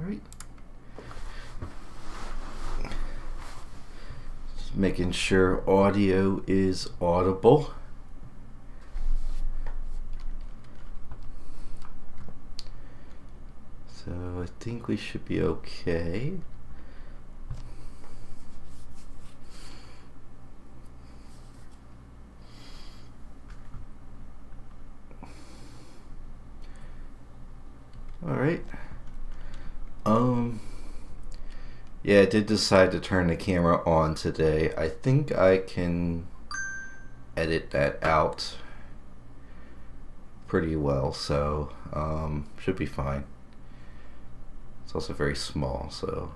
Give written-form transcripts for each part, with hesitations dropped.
Alright. Just making sure audio is audible. So I think we should be okay. Alright. Yeah, I did decide to turn the camera on today. I think I can edit that out pretty well, so should be fine. It's also very small, so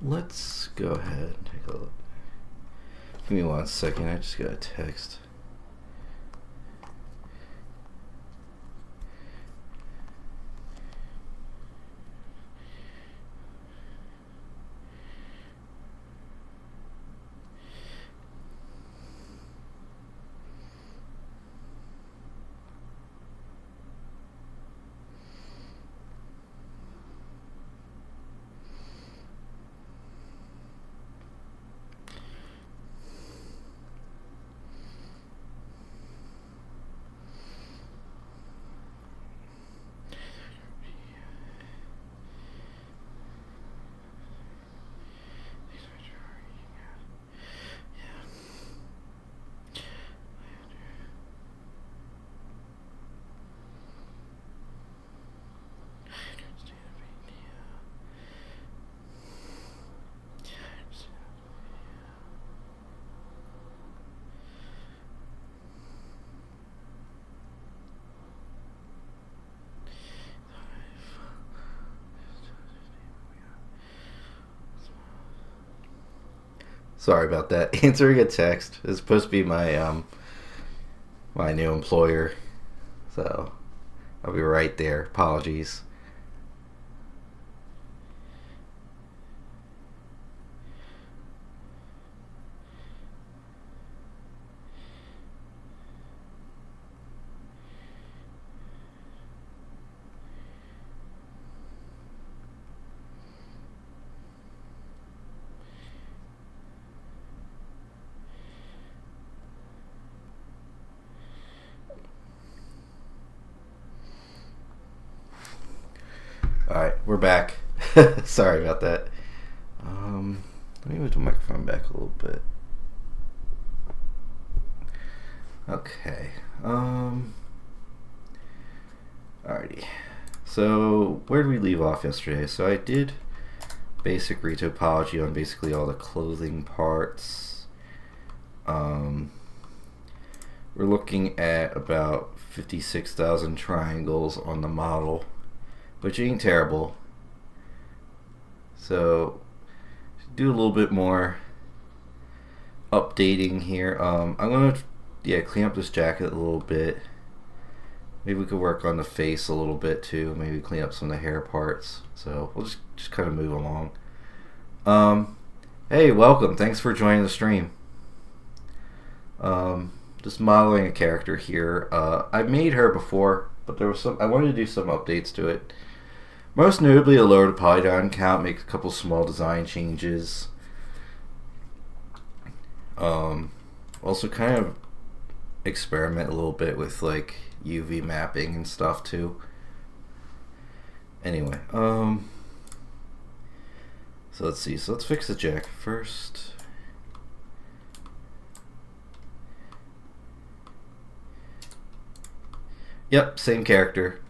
let's go ahead and take a look. Give me 1 second, I just got a text. Sorry about that. Answering a text is supposed to be my my new employer, so I'll be right there. Apologies. Alright, we're back. Sorry about that. Let me move the microphone back a little bit. Okay. Alrighty. So, where did we leave off yesterday? So I did basic retopology on basically all the clothing parts. We're looking at about 56,000 triangles on the model, which ain't terrible. So do a little bit more updating here. I'm gonna clean up this jacket a little bit. Maybe we could work on the face a little bit too. Maybe clean up some of the hair parts. So we'll just kind of move along. Hey, welcome. Thanks for joining the stream. Just modeling a character here. I made her before, but there was I wanted to do some updates to it. Most notably, a lower the polygon count, make a couple small design changes. Also kind of experiment a little bit with like UV mapping and stuff too. Anyway, so let's see. So let's fix the jacket first. Yep, same character.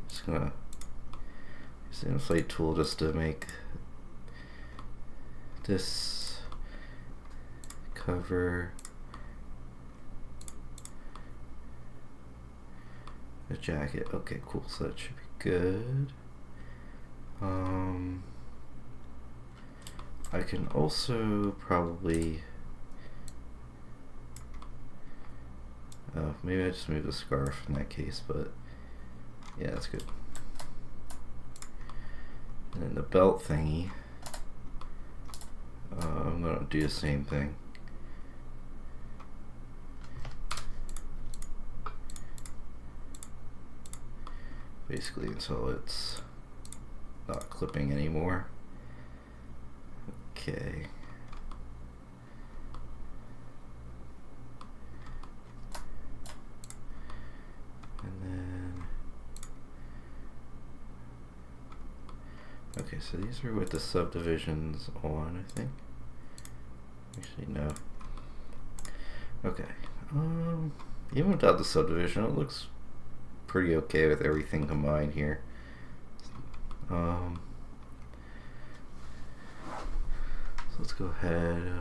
Just gonna use the inflate tool just to make this cover the jacket. Okay, cool. So that should be good. I can also probably maybe I just move the scarf in that case, but yeah, that's good. And then the belt thingy, I'm gonna do the same thing. basically until it's not clipping anymore. Okay. And then, okay, so these are with the subdivisions on, I think. Actually, no. Okay. Even without the subdivision, it looks pretty okay with everything combined here. So let's go ahead.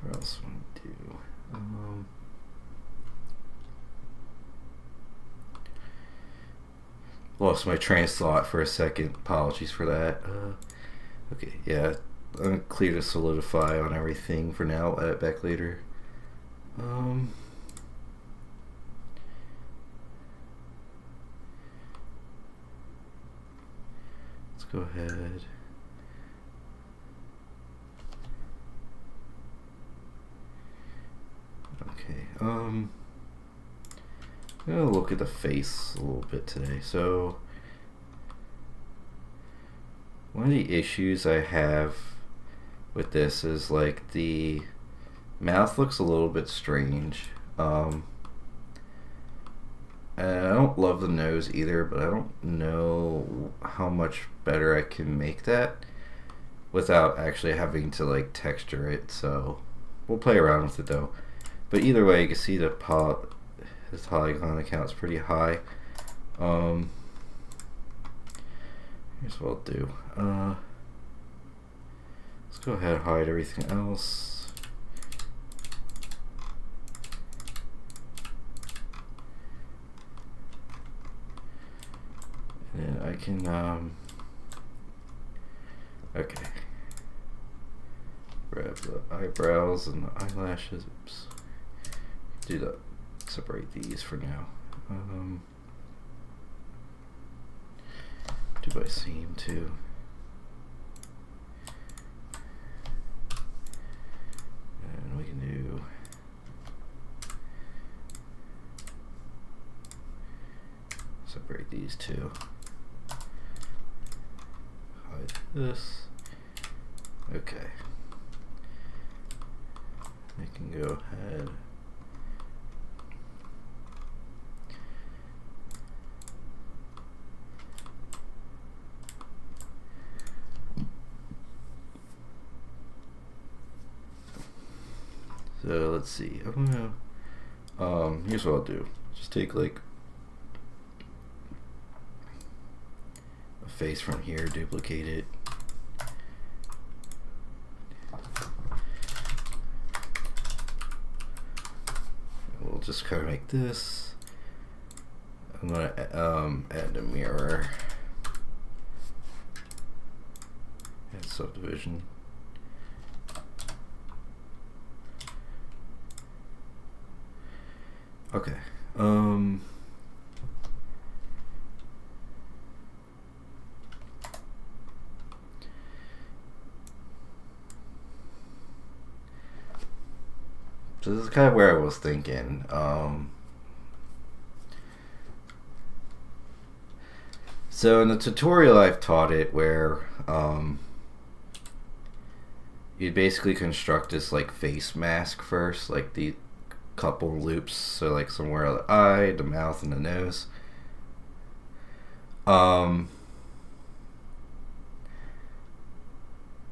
What else want to do? Lost my train of thought for a second. Apologies for that. Okay, yeah. I'm clear to solidify on everything for now. I'll add it back later. Let's go ahead. Okay. I'm gonna look at the face a little bit today. So one of the issues I have with this is like the mouth looks a little bit strange. And I don't love the nose either, but I don't know how much better I can make that without actually having to like texture it. So we'll play around with it though. But either way, you can see the polygon count's pretty high. Here's what I'll do. Let's go ahead and hide everything else. And I can, okay. Grab the eyebrows and the eyelashes. Oops. Do that. Separate these for now. Do by seam too. And we can do separate these two. Hide this. Okay. We can go ahead. So let's see. I'm gonna here's what I'll do. Just take like a face from here, duplicate it. We'll just kind of make this. I'm gonna add a mirror. Add subdivision. Okay. So this is kind of where I was thinking. So in the tutorial I've taught it where you basically construct this like face mask first, like the couple loops, so like somewhere on the eye, the mouth, and the nose.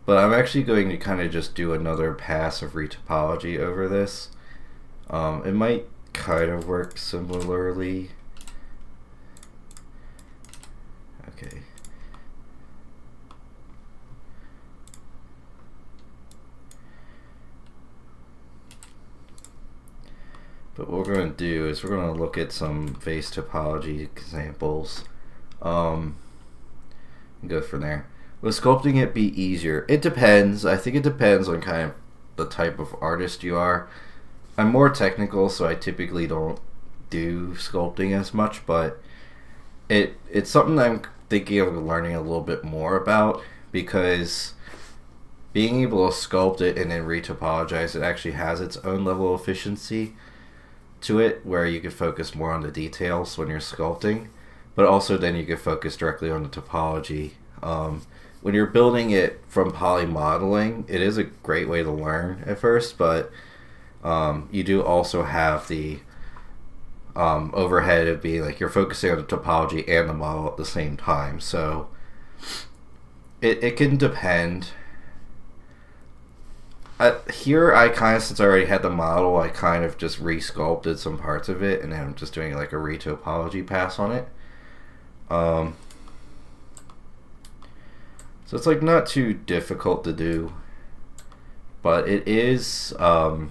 But I'm actually going to kind of just do another pass of retopology over this. It might kind of work similarly. Okay. But what we're going to do is we're going to look at some face topology examples and go from there. Will sculpting it be easier? It depends. I think it depends on kind of the type of artist you are. I'm more technical, so I typically don't do sculpting as much, but it's something I'm thinking of learning a little bit more about, because being able to sculpt it and then retopologize it actually has its own level of efficiency to it where you could focus more on the details when you're sculpting, but also then you could focus directly on the topology. When you're building it from poly modeling, it is a great way to learn at first, but you do also have the overhead of being like you're focusing on the topology and the model at the same time. So it can depend. Here, I kind of, since I already had the model, I kind of just re-sculpted some parts of it, and then I'm just doing like a retopology pass on it. So it's like not too difficult to do, but it is. But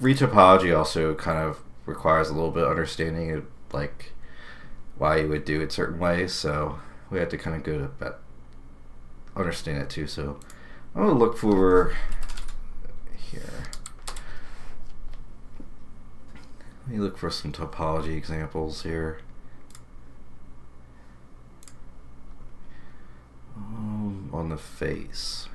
retopology also kind of requires a little bit of understanding of like why you would do it certain ways. So we have to kind of go to that, understand it too. So I'm going to look for here. Let me look for some topology examples here. On the face.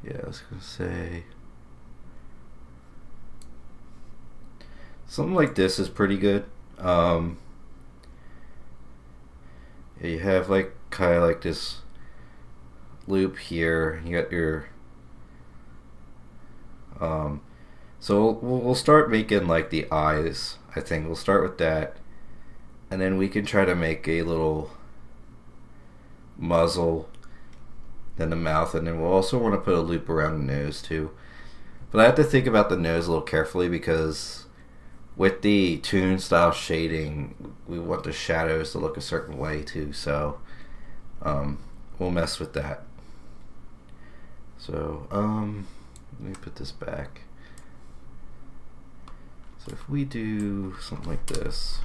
Yeah, I was gonna say something like this is pretty good. Yeah, you have like kind of like this loop here. You got your so we'll start making like the eyes. I think we'll start with that, and then we can try to make a little muzzle, then the mouth, and then we'll also want to put a loop around the nose too. But I have to think about the nose a little carefully because with the toon style shading, we want the shadows to look a certain way too. So we'll mess with that. So let me put this back. So if we do something like this.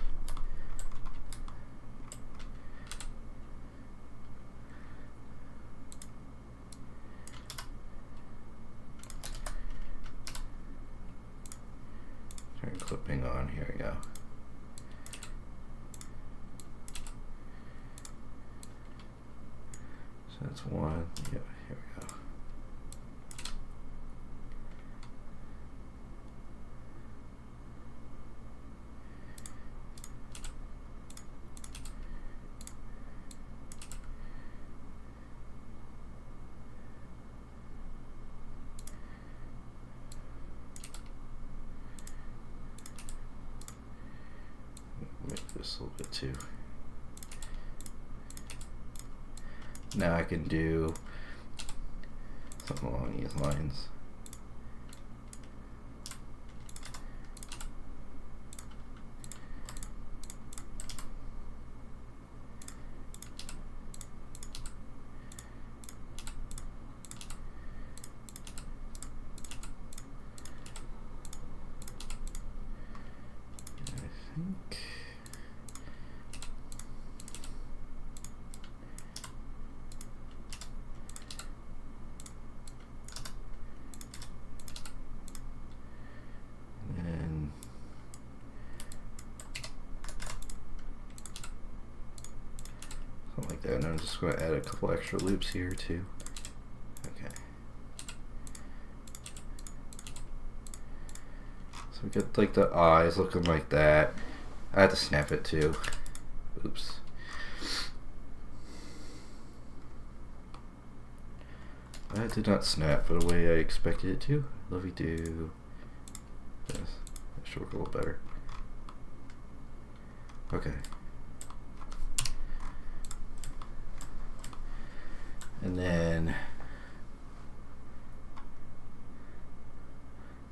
Turn clipping on, here we go. So that's one, yeah, here we go. Make this a little bit too. Now I can do something along these lines. I think something like that, and I'm just going to add a couple extra loops here too. Okay. So we get like the eyes looking like that. I had to snap it too. Oops. That did not snap the way I expected it to. Let me do this. That should work a little better. Okay. And then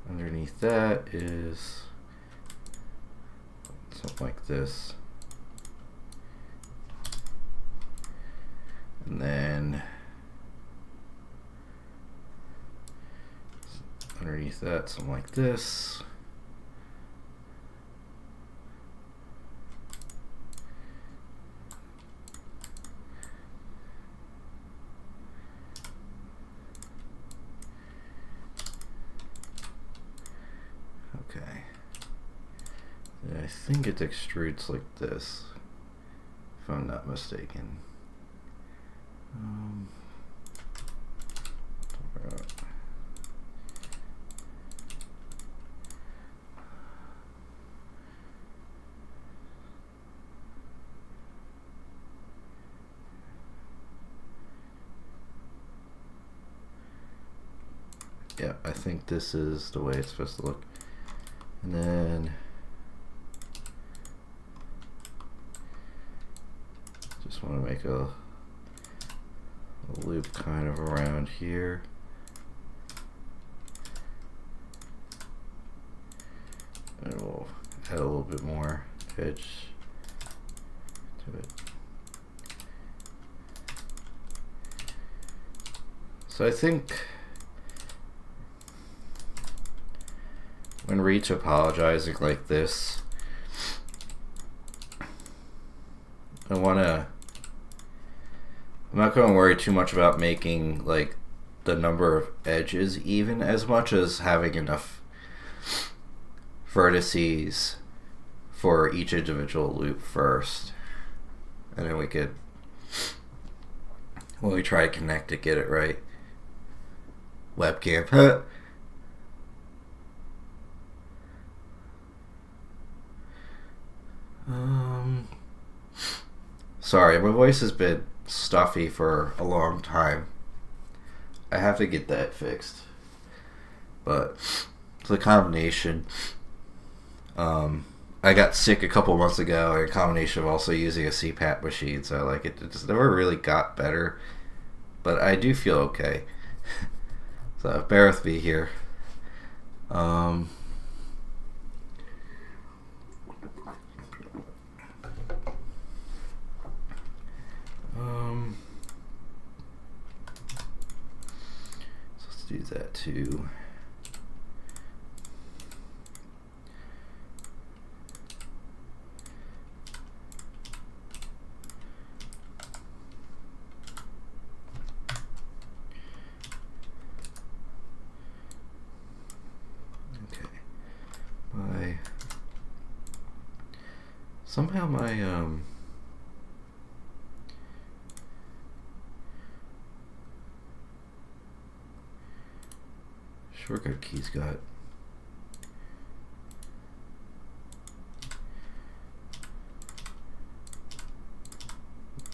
underneath that is something like this. And then underneath that, something like this. Okay. And I think it extrudes like this, if I'm not mistaken. Yeah, I think this is the way it's supposed to look. And then just want to make a loop kind of around here. And we'll add a little bit more edge to it. So I think when retopologizing like this, I'm not going to worry too much about making like the number of edges even, as much as having enough vertices for each individual loop first, and then we could, when we try to connect it, get it right. Webcam. Sorry, my voice has been stuffy for a long time. I have to get that fixed. But it's a combination. I got sick a couple months ago, and a combination of also using a CPAP machine, so like it just never really got better. But I do feel okay. So bear with me here. So let's do that too. Somehow my shortcut keys got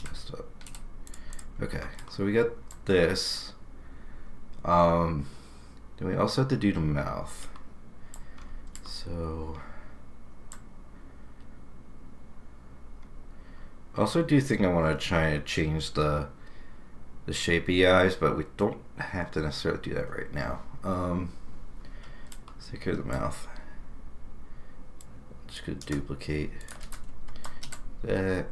messed up. Okay, so we got this. Then we also have to do the mouth. So I also do think I want to try to change the shape of the eyes, but we don't have to necessarily do that right now. Let's take care of the mouth. Just gonna duplicate that.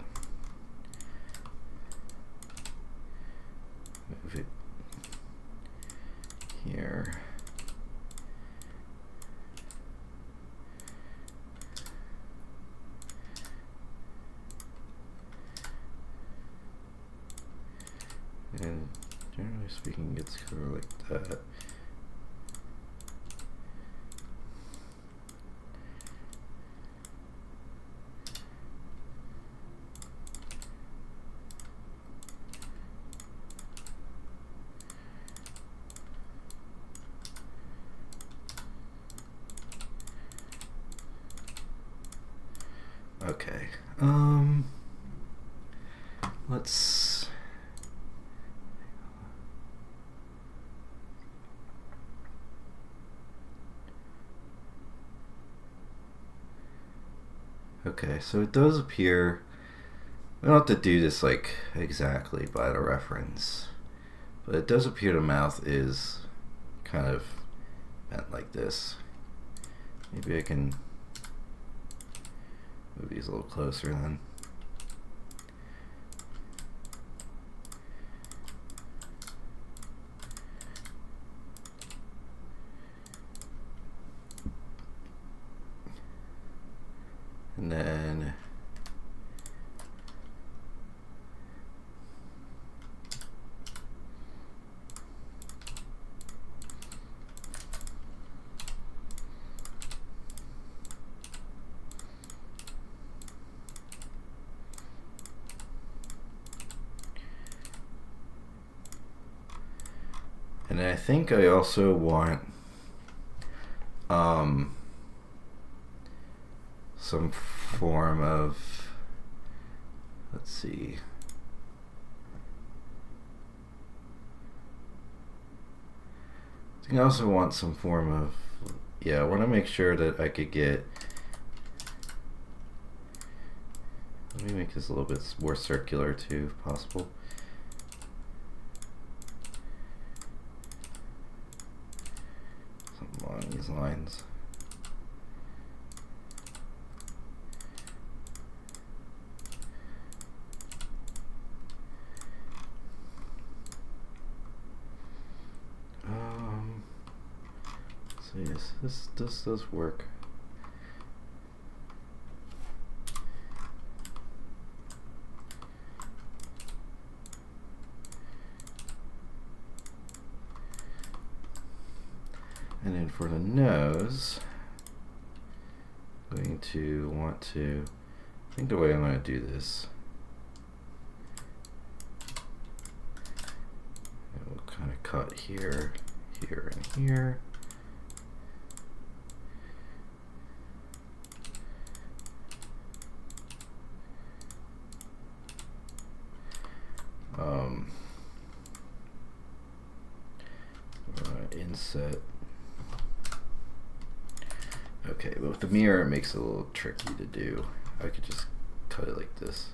Move it here. And generally speaking, it's kind of like that. Okay. Let's. Okay, so it does appear, we don't have to do this like exactly by the reference, but it does appear the mouth is kind of bent like this. Maybe I can move these a little closer then. And then And I think I also want some form of, let's see, I think I also want some form of, yeah, I want to make sure that I could get, let me make this a little bit more circular too, if possible. Something along these lines. So yes, this does work. And then for the nose, I'm going to want to, I think the way I'm going to do this, we'll kind of cut here, here, and here. Inset. Okay, but with the mirror it makes it a little tricky to do. I could just cut it like this.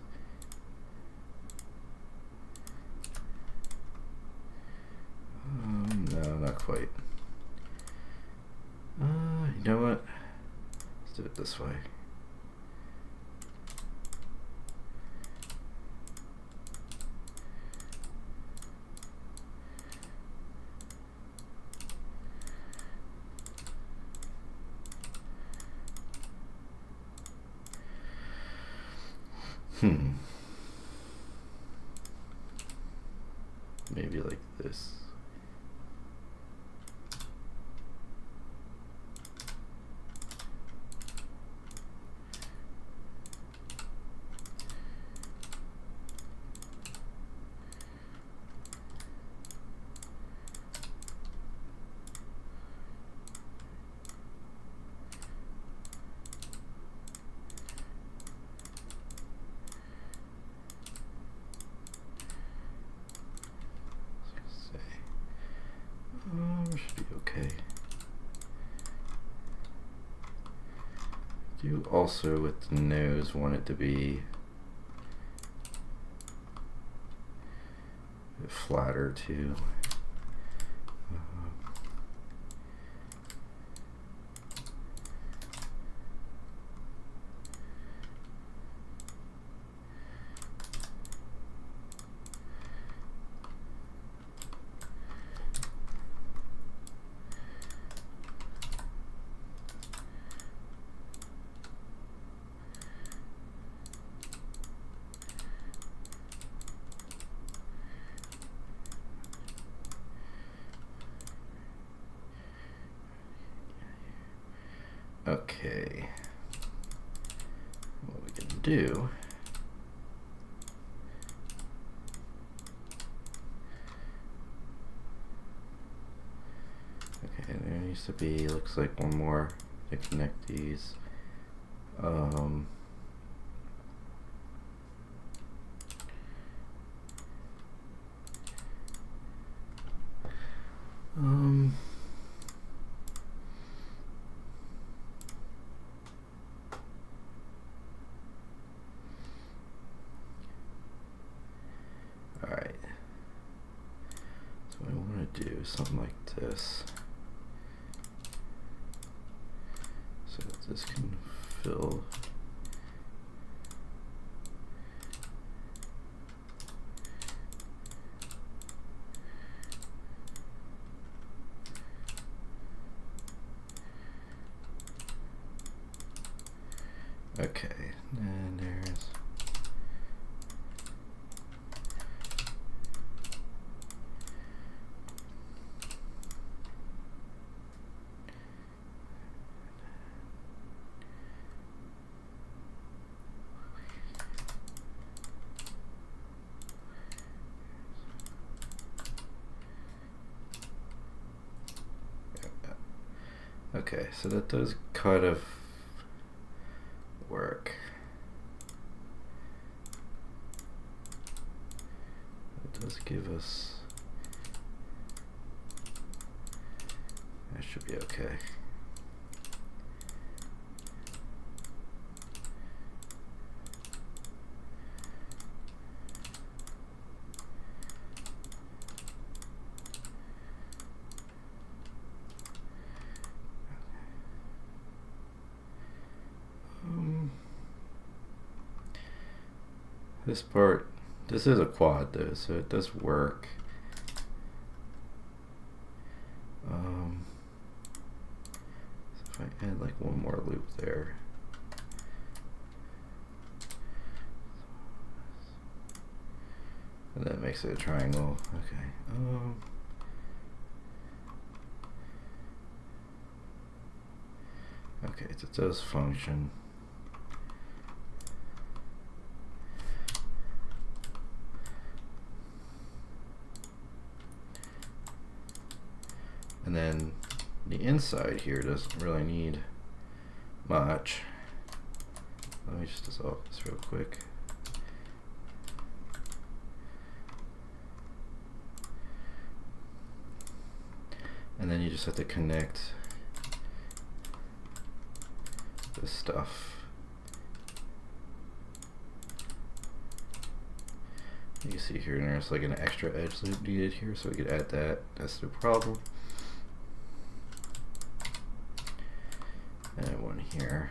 No, not quite. You know what? Let's do it this way. Maybe like this. Should be okay. Do also with the nose want it to be a bit flatter too. Okay, what we can do, okay, there needs to be, looks like one more to connect these. Alright, so I want to do something like this, so that this can fill. Okay, and there's Okay, so that does kind of work. It does give us, that should be okay. This part, this is a quad though, so it does work. So if I add like one more loop there. And that makes it a triangle. Okay. Okay, so it does function. And then the inside here doesn't really need much. Let me just dissolve this real quick. And then you just have to connect this stuff. You can see here there's like an extra edge loop needed here, so we could add that. That's no problem. And one here.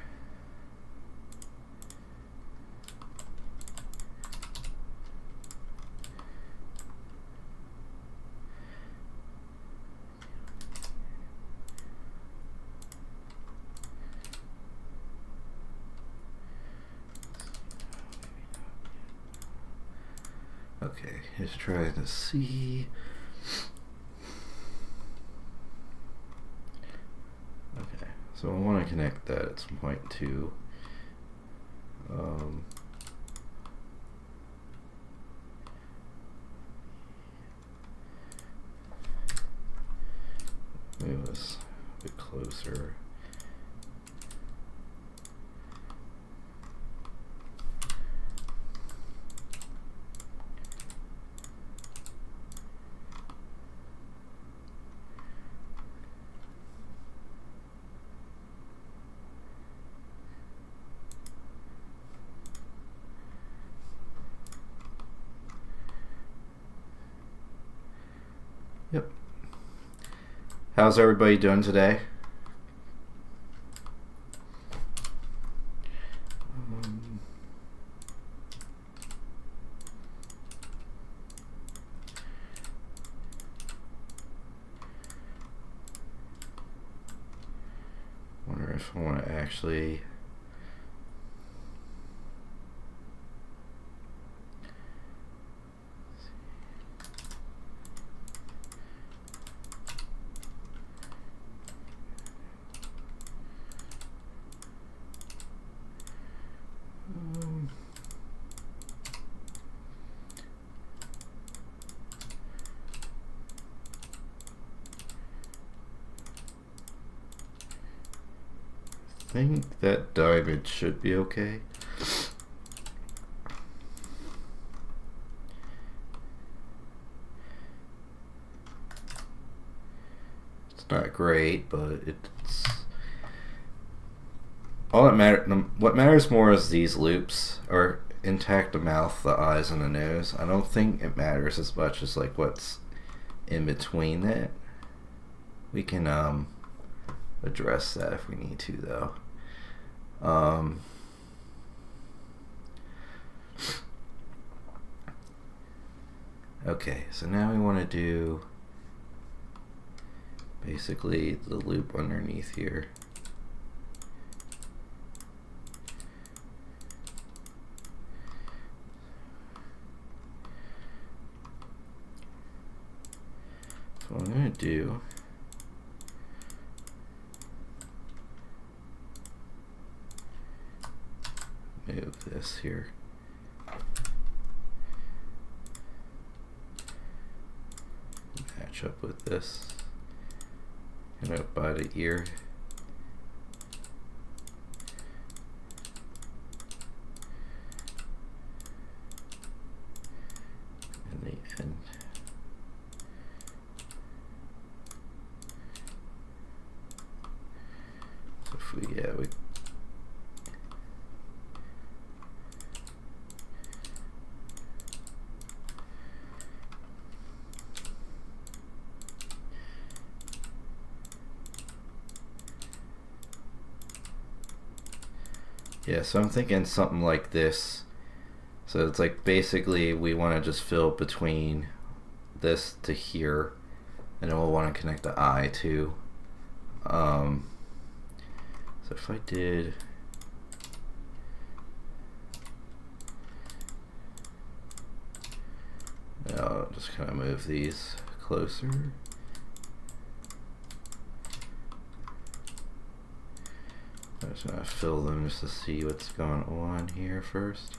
Okay, just trying to see. Okay, so I want to connect that at some point too. Move this a bit closer. Yep. How's everybody doing today? Wonder if I want to actually I think that diamond should be okay. It's not great, but it's all that matters. What matters more is these loops are intact: the mouth, the eyes, and the nose. I don't think it matters as much as like what's in between that. We can address that if we need to, though. Okay, so now we want to do basically the loop underneath here. So what I'm going to do move this here. Match up with this. By the ear. we yeah, so I'm thinking something like this. So it's like basically we want to just fill between this to here, and then we'll want to connect the eye too. So if I did, I'll just kind of move these closer. I'm just gonna fill them just to see what's going on here first.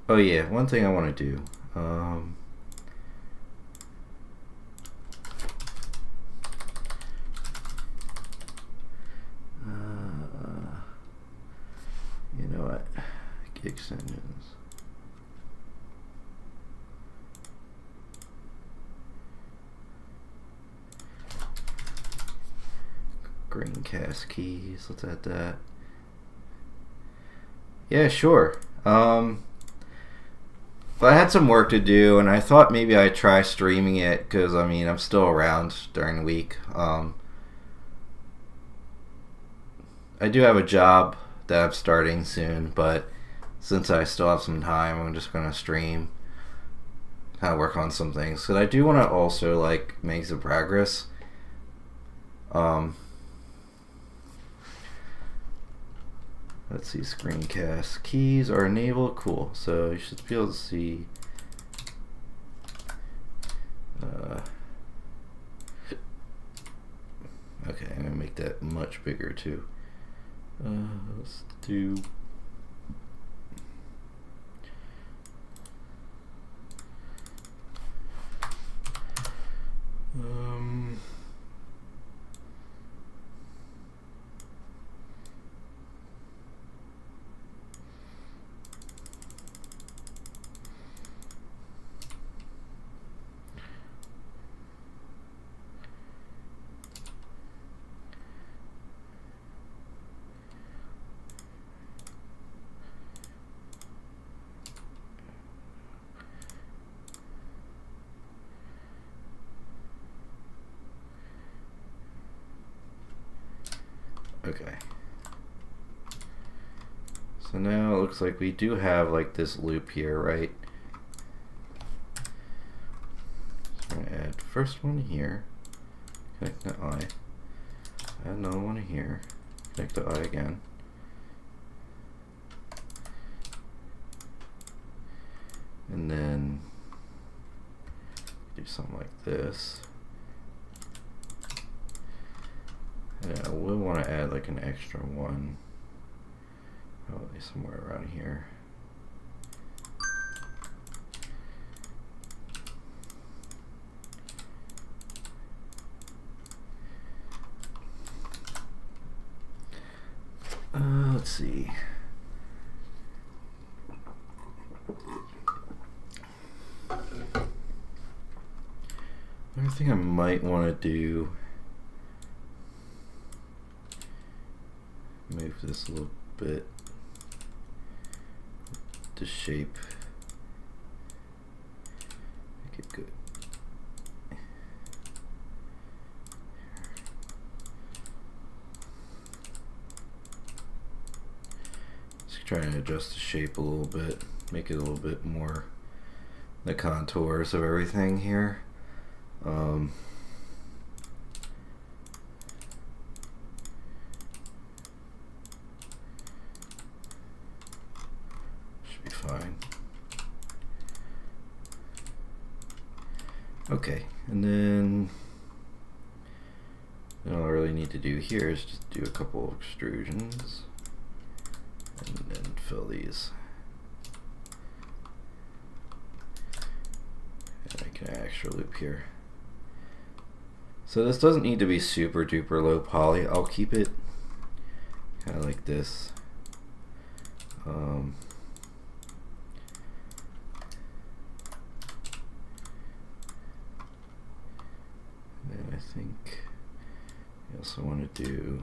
Oh yeah, one thing I want to do. You know what? Gig extensions. Screencast keys. Let's add that. Yeah, sure. But I had some work to do, and I thought maybe I'd try streaming it because I mean I'm still around during the week. I do have a job that I'm starting soon, but since I still have some time, I'm just gonna stream, kind of work on some things. Cause I do want to also like make some progress. Let's see, screencast keys are enabled. Cool. So you should be able to see. Okay, I'm gonna make that much bigger too. Let's do. Okay. So now it looks like we do have like this loop here, right? So I'm gonna add first one here, connect the eye, add another one here, connect the eye again. And then do something like this. Yeah, we'll want to add like an extra one, probably somewhere around here. Let's see. Another thing I might want to do, move this a little bit to shape, make it good. Just trying to adjust the shape a little bit, make it a little bit more the contours of everything here. Should be fine. Okay, and then all I really need to do here is just do a couple of extrusions and then fill these. And I can add extra loop here. So this doesn't need to be super duper low poly. I'll keep it kind of like this. And I think We also want to do,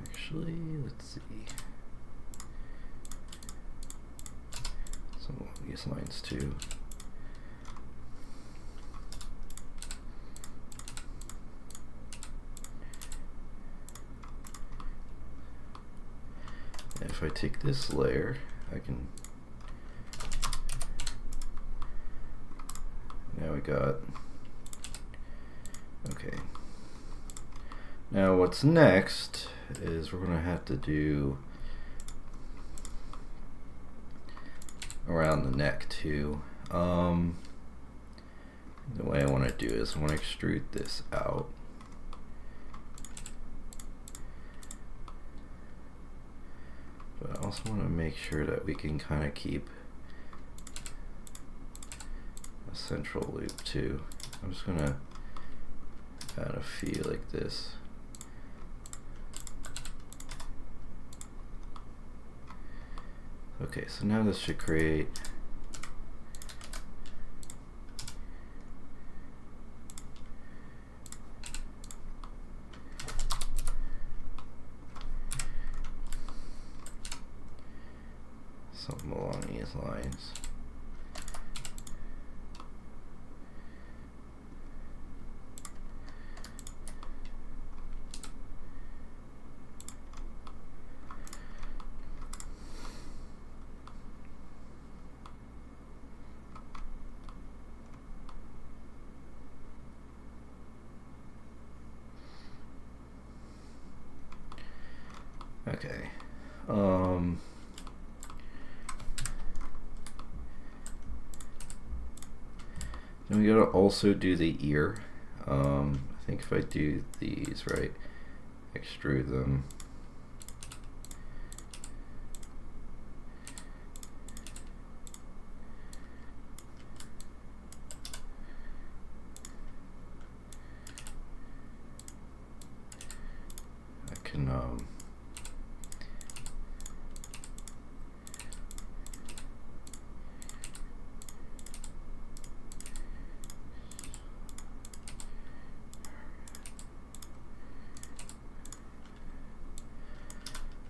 actually, let's see, some of these lines too. And if I take this layer, I can, now we got, okay. Now what's next is we're going to have to do around the neck too. The way I want to do is I want to extrude this out. But I also want to make sure that we can kind of keep a central loop too. I'm just going to add a few like this. Okay, so now this should create something along these lines. Okay. Then we gotta also do the ear. I think if I do these right, extrude them. I can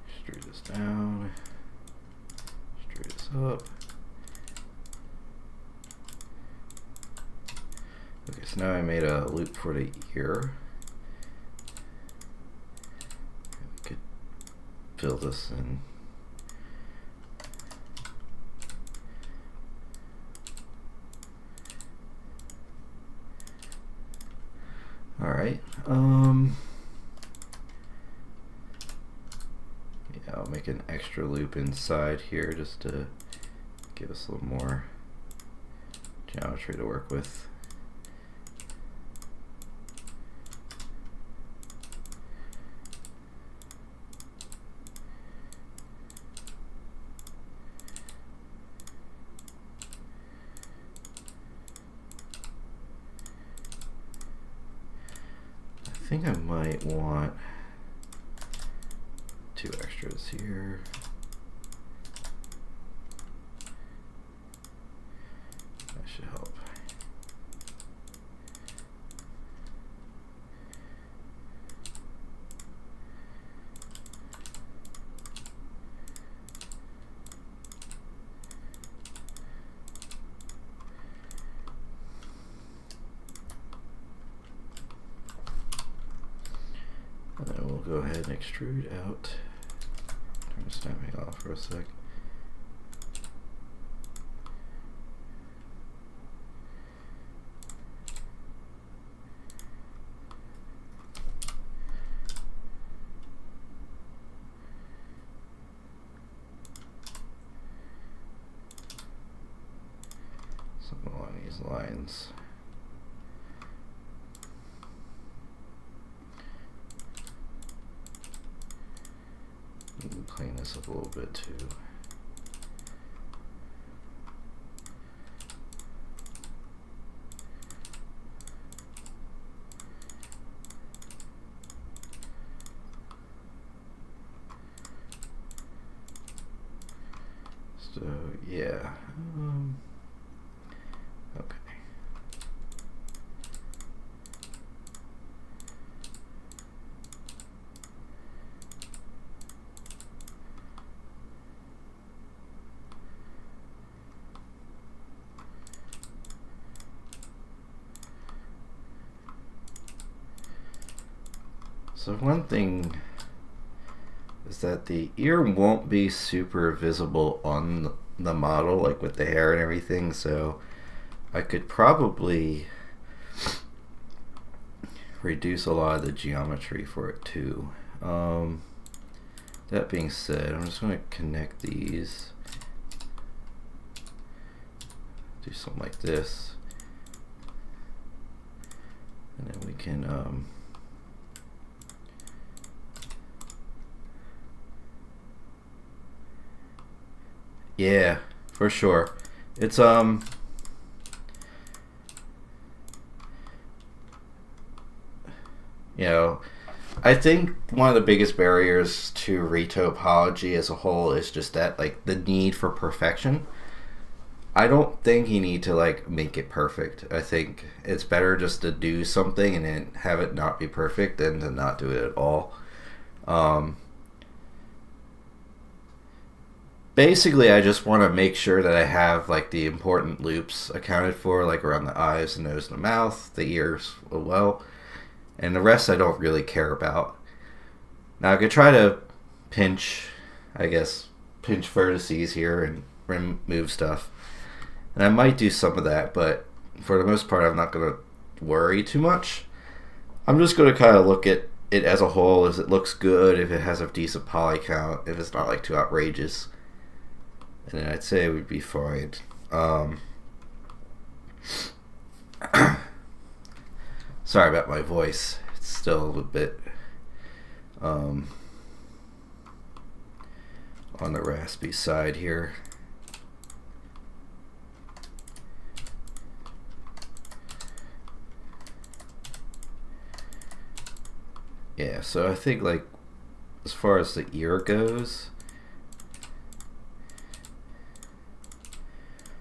extrude this down, extrude this up. Okay, so now I made a loop for the ear. I could fill this in. All right. Yeah, I'll make an extra loop inside here just to give us a little more geometry to work with. I think I might want 2 extras here. That should help. And then we'll go ahead and extrude out. Turn the snapping off for a sec. Something along these lines. Clean this up a little bit too. So yeah, okay. So one thing is that the ear won't be super visible on the model, like with the hair and everything, so I could probably reduce a lot of the geometry for it too. That being said, I'm just going to connect these, do something like this, and then we can yeah, for sure. It's you know, I think one of the biggest barriers to retopology as a whole is just that, like, the need for perfection. I don't think you need to, like, make it perfect. I think it's better just to do something and then have it not be perfect than to not do it at all. Basically, I just want to make sure that I have, like, the important loops accounted for, like around the eyes, the nose, and the mouth, the ears as well. And the rest I don't really care about. Now I could try to pinch vertices here and remove stuff. And I might do some of that, but for the most part I'm not going to worry too much. I'm just going to kind of look at it as a whole, if it looks good, if it has a decent poly count, if it's not like too outrageous. And then I'd say it would be fine. Sorry about my voice. It's still a little bit on the raspy side here. Yeah, so I think, like, as far as the ear goes,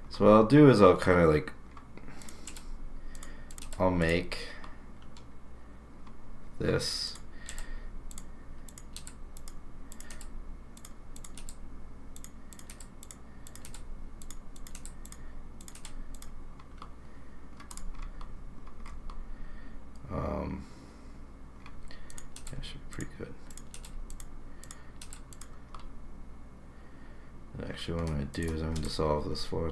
so what I'll do is I'll kind of like, I'll make this that should be pretty good. And actually what I'm going to do is I'm going to dissolve this one.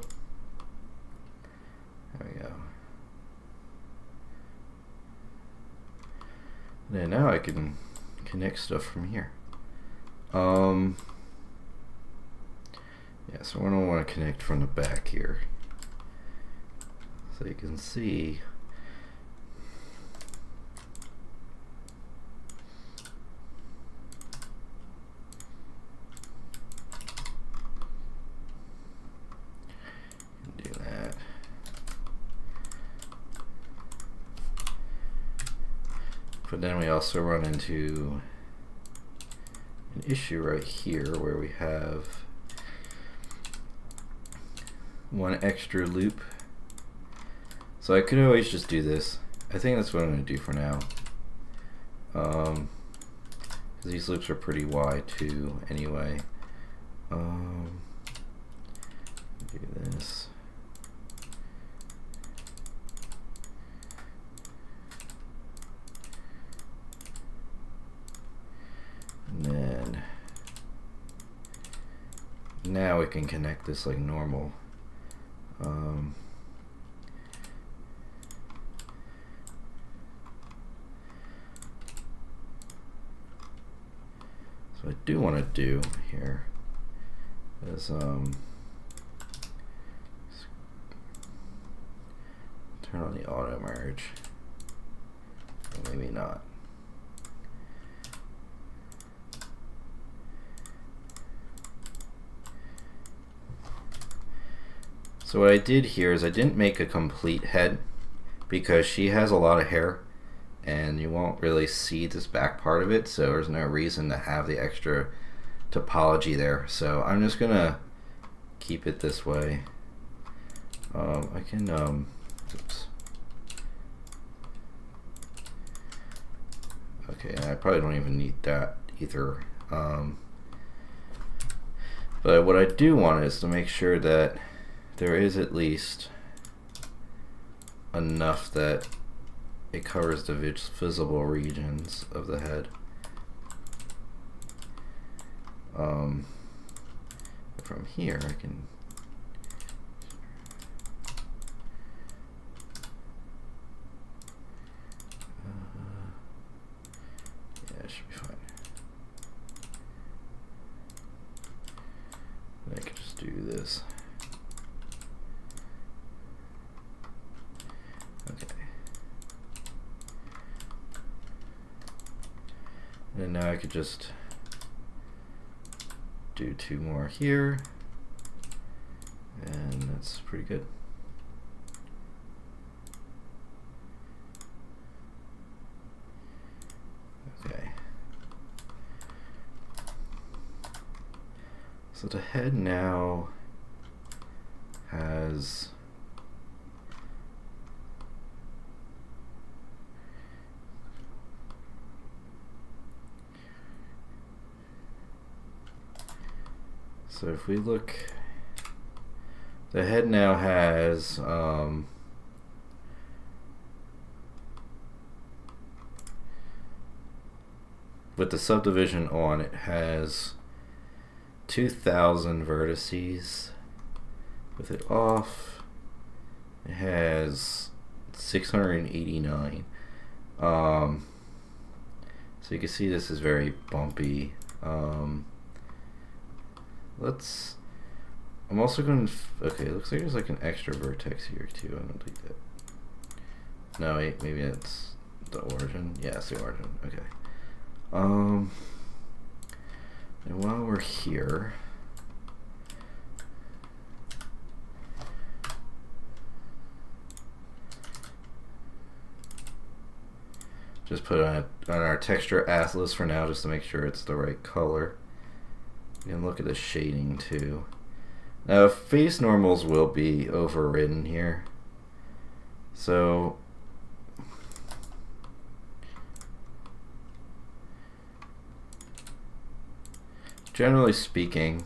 There we go. And now I can connect stuff from here. Yeah, so we're gonna want to connect from the back here, so you can see. Do that. But then we also run into an issue right here where we have one extra loop. So I could always just do this. I think that's what I'm going to do for now. Because these loops are pretty wide too anyway. Do this. And then now we can connect this like normal. So I do want to do here is turn on the auto merge. Or maybe not. So what I did here is I didn't make a complete head because she has a lot of hair and you won't really see this back part of it, so there's no reason to have the extra topology there. So I'm just gonna keep it this way. I can oops. Okay, I probably don't even need that either. But what I do want is to make sure that there is at least enough that it covers the visible regions of the head. From here I can yeah, it should be fine. I can just do this. Okay. And now I could just do 2 more here, and that's pretty good. Okay. So the head now has so if we look, the head now has with the subdivision on it has 2,000 vertices. With it off, it has 689. So you can see this is very bumpy. I'm also going to, okay, it looks like there's like an extra vertex here too. I'm going to delete that. No, wait, maybe it's the origin. Yeah, it's the origin. Okay. And while we're here, just put on our texture atlas for now, just to make sure it's the right color. You can look at the shading too. Now, face normals will be overridden here, so generally speaking,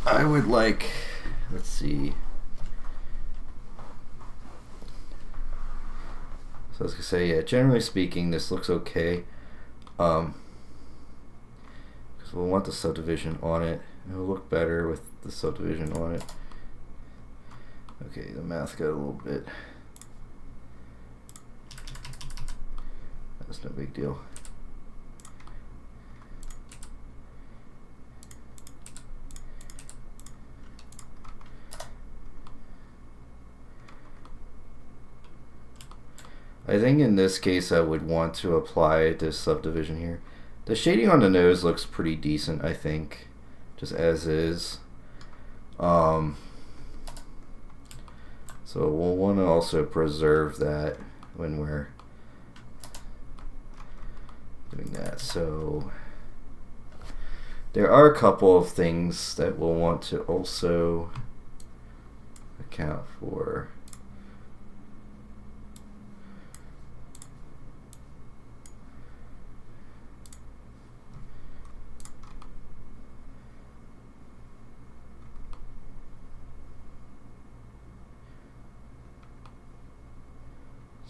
I would like, let's see. So I was gonna say, yeah, generally speaking, this looks okay. Because we'll want the subdivision on it. It'll look better with the subdivision on it. Okay, the math got a little bit. That's no big deal. I think in this case I would want to apply this subdivision here. The shading on the nose looks pretty decent, I think, just as is. So we'll want to also preserve that when we're doing that. So there are a couple of things that we'll want to also account for.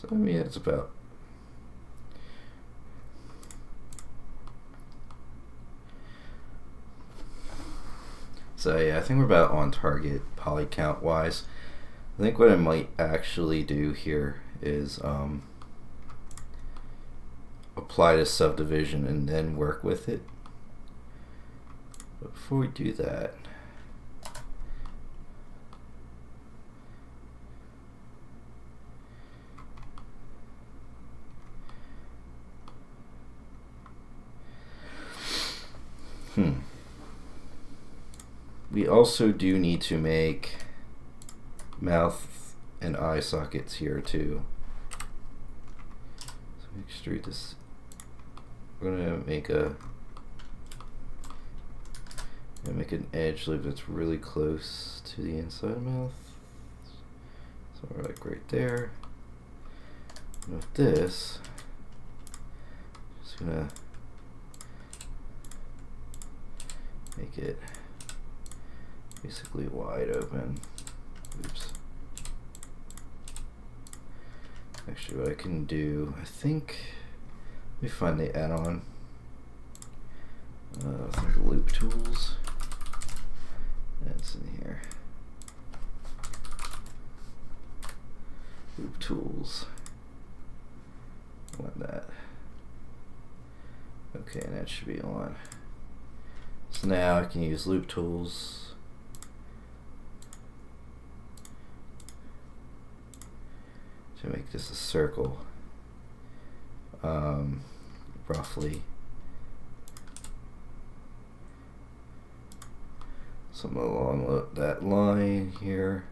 So I mean, it's about so yeah, I think we're about on target poly count wise. I think what I might actually do here is apply this subdivision and then work with it. But before we do that, we also do need to make mouth and eye sockets here too. So we extrude this. We're gonna make an edge loop that's really close to the inside of the mouth. So we're like right there. And with this, just gonna make it basically wide open. Oops. Actually, what I can do, I think, let me find the add-on. I think loop tools. That's in here. Loop tools. Want that. Okay, and that should be on. So now I can use loop tools. To make this a circle. Roughly. Something along that line here.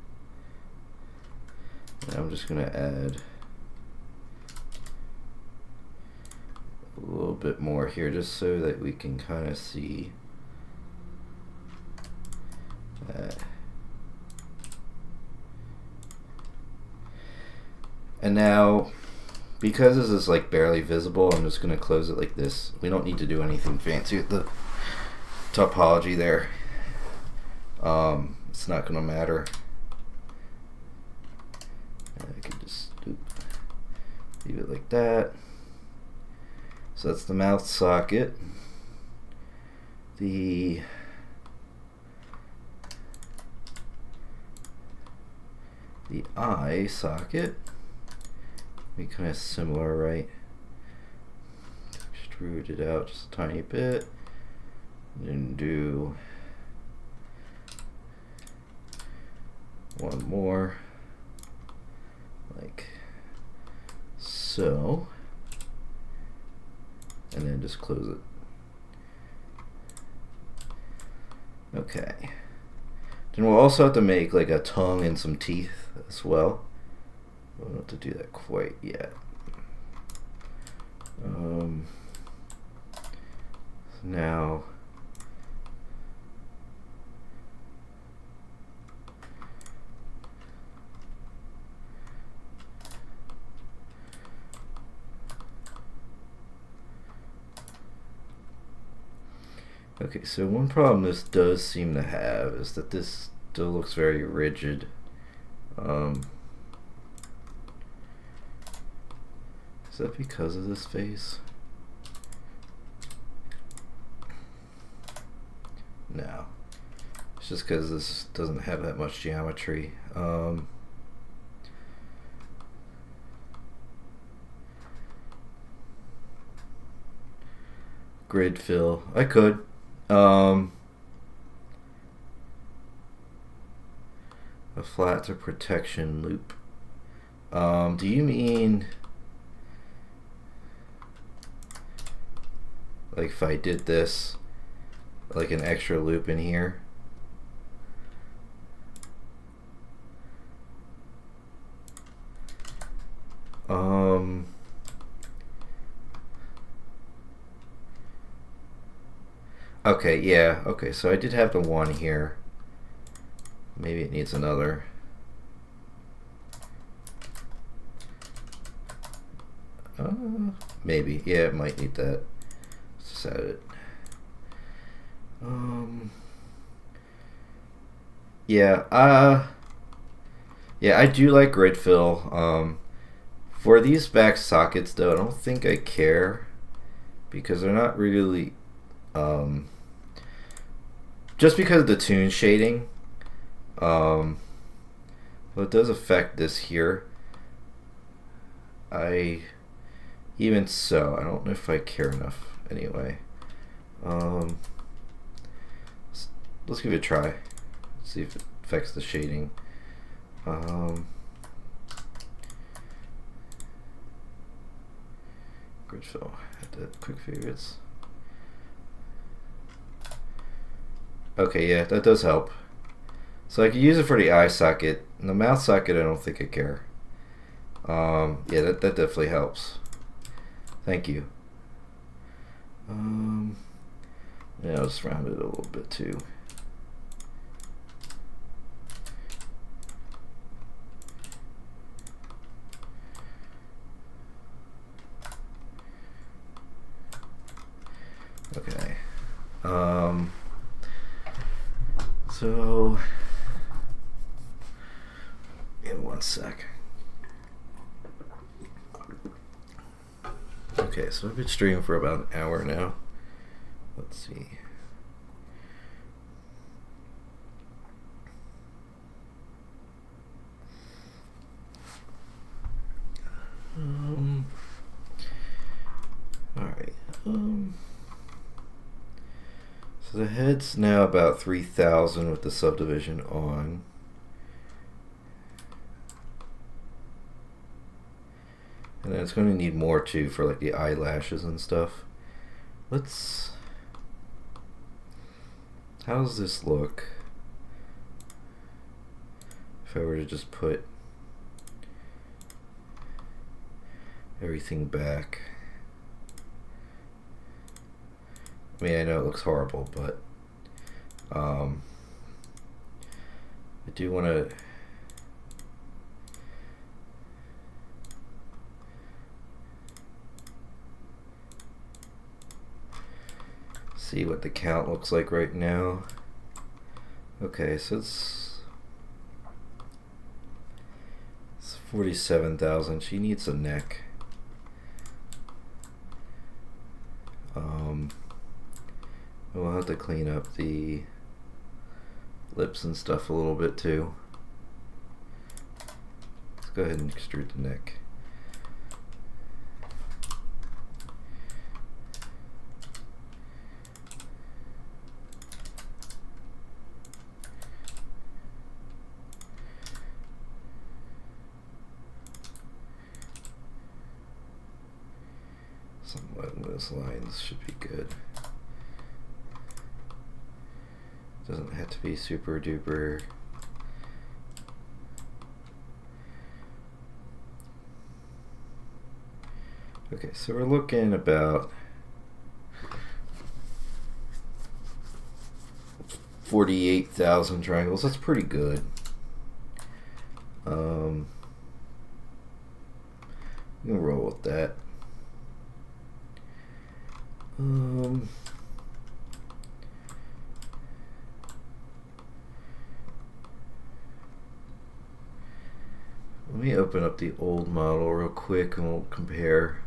And I'm just going to add a little bit more here just so that we can kind of see that. And now, because this is like barely visible, I'm just going to close it like this. We don't need to do anything fancy with the topology there. It's not going to matter. I can just leave it like that. So that's the mouth socket. The eye socket, be kind of similar, right? Extrude it out just a tiny bit, and then do one more, like so, and then just close it. Okay. Then we'll also have to make like a tongue and some teeth as well. We don't have to do that quite yet. Now okay, so one problem this does seem to have is that this still looks very rigid. Is that because of this face? No. It's just because this doesn't have that much geometry. Grid fill. I could. A flat to protection loop. Do you mean like if I did this, like an extra loop in here? Okay, yeah, okay, so I did have the one here. Maybe it needs another. Maybe, yeah, it might need that. Let's just add it. Yeah, yeah, I do like grid fill. For these back sockets, though, I don't think I care because they're not really, just because of the tune shading. Well, it does affect this here. Even so, I don't know if I care enough anyway. Let's give it a try. See if it affects the shading. Grid fill, hit the quick favorites. Okay, yeah, that does help. So I could use it for the eye socket. And the mouth socket, I don't think I care. Yeah, that definitely helps. Thank you. Yeah, I'll just round it a little bit too. Okay. So In 1 sec. Okay, so I've been streaming for about an hour now. Let's see. Alright. So the head's now about 3,000 with the subdivision on. And then it's going to need more too for like the eyelashes and stuff. How does this look if I were to just put everything back? I mean, I know it looks horrible, but I do want to see what the count looks like right now. Okay, so it's 47,000. She needs a neck. We'll have to clean up the lips and stuff a little bit too. Let's go ahead and extrude the neck. Somewhat in those lines should be good. Doesn't have to be super duper. Okay, so we're looking about 48,000 triangles. That's pretty good. We can roll with that. Let me open up the old model real quick and we'll compare.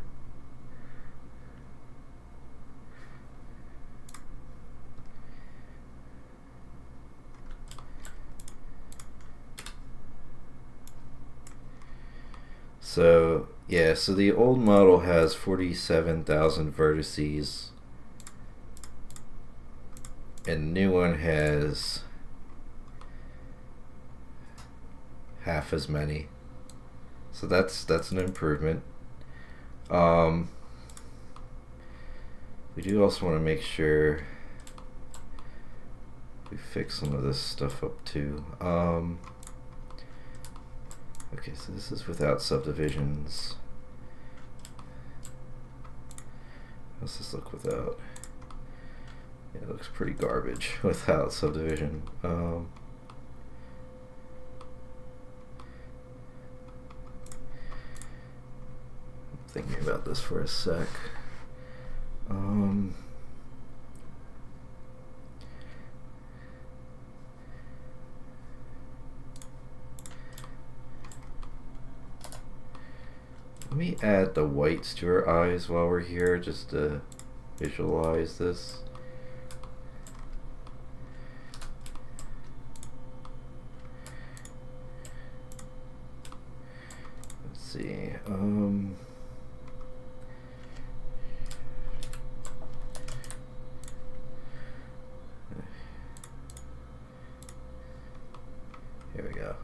So yeah, so the old model has 47,000 vertices and the new one has half as many. So that's an improvement. We do also want to make sure we fix some of this stuff up too. Okay, so this is without subdivisions. How's this look without? Yeah, it looks pretty garbage without subdivision. Thinking about this for a sec. Let me add the whites to her eyes while we're here, just to visualize this. Let's see. Here we go.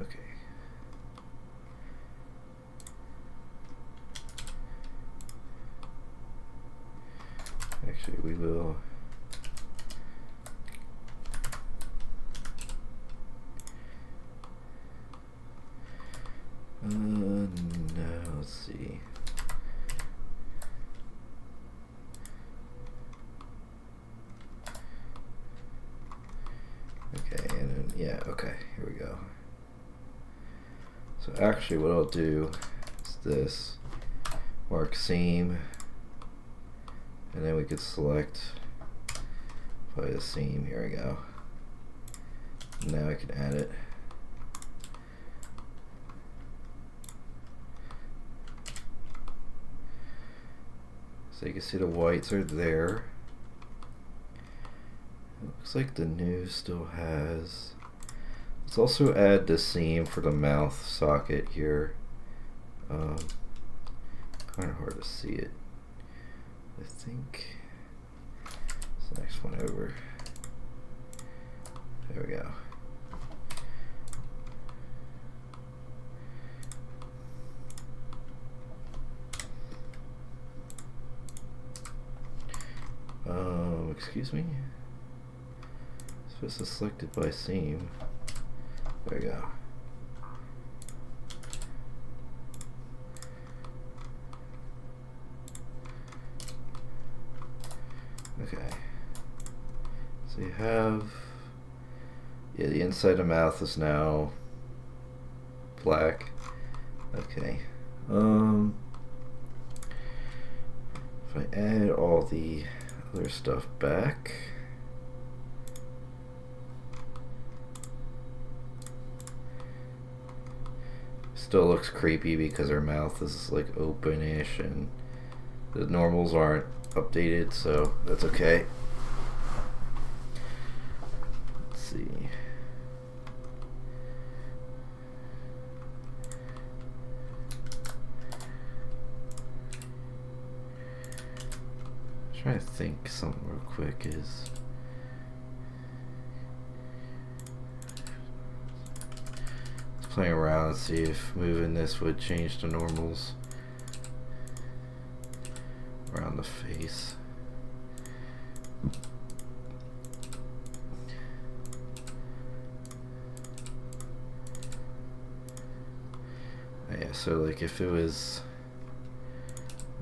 Okay. Actually, we will. No, let's see. actually what I'll do is this. Mark seam. And then we could select by the seam. Here we go. Now I can add it. So you can see the whites are there. It looks like the new still has. Let's also add the seam for the mouth socket here. Kind of hard to see it. I think it's the next one over. There we go. Excuse me? It's supposed to select it by seam. There we go. Okay. So you have, yeah, the inside of the mouth is now black. Okay. If I add all the other stuff back, still looks creepy because her mouth is like openish and the normals aren't updated, so that's okay. Let's see. Trying to think something real quick is playing around and see if moving this would change the normals around the face. Yeah, so like if it was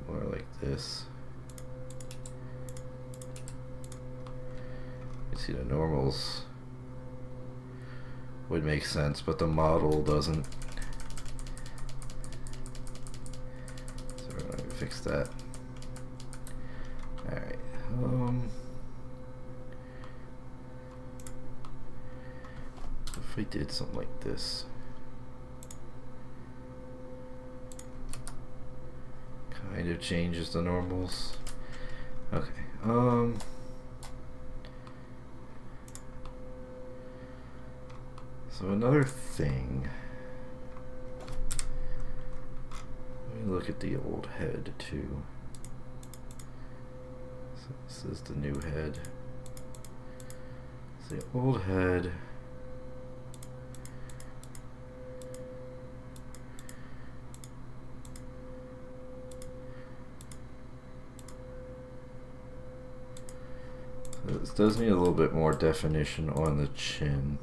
more like this, you see the normals would make sense, but the model doesn't. So we're going to fix that. Alright. If we did something like this, kind of changes the normals. Okay. So another thing, let me look at the old head too. So this is the new head. It's the old head. So this does need a little bit more definition on the chin.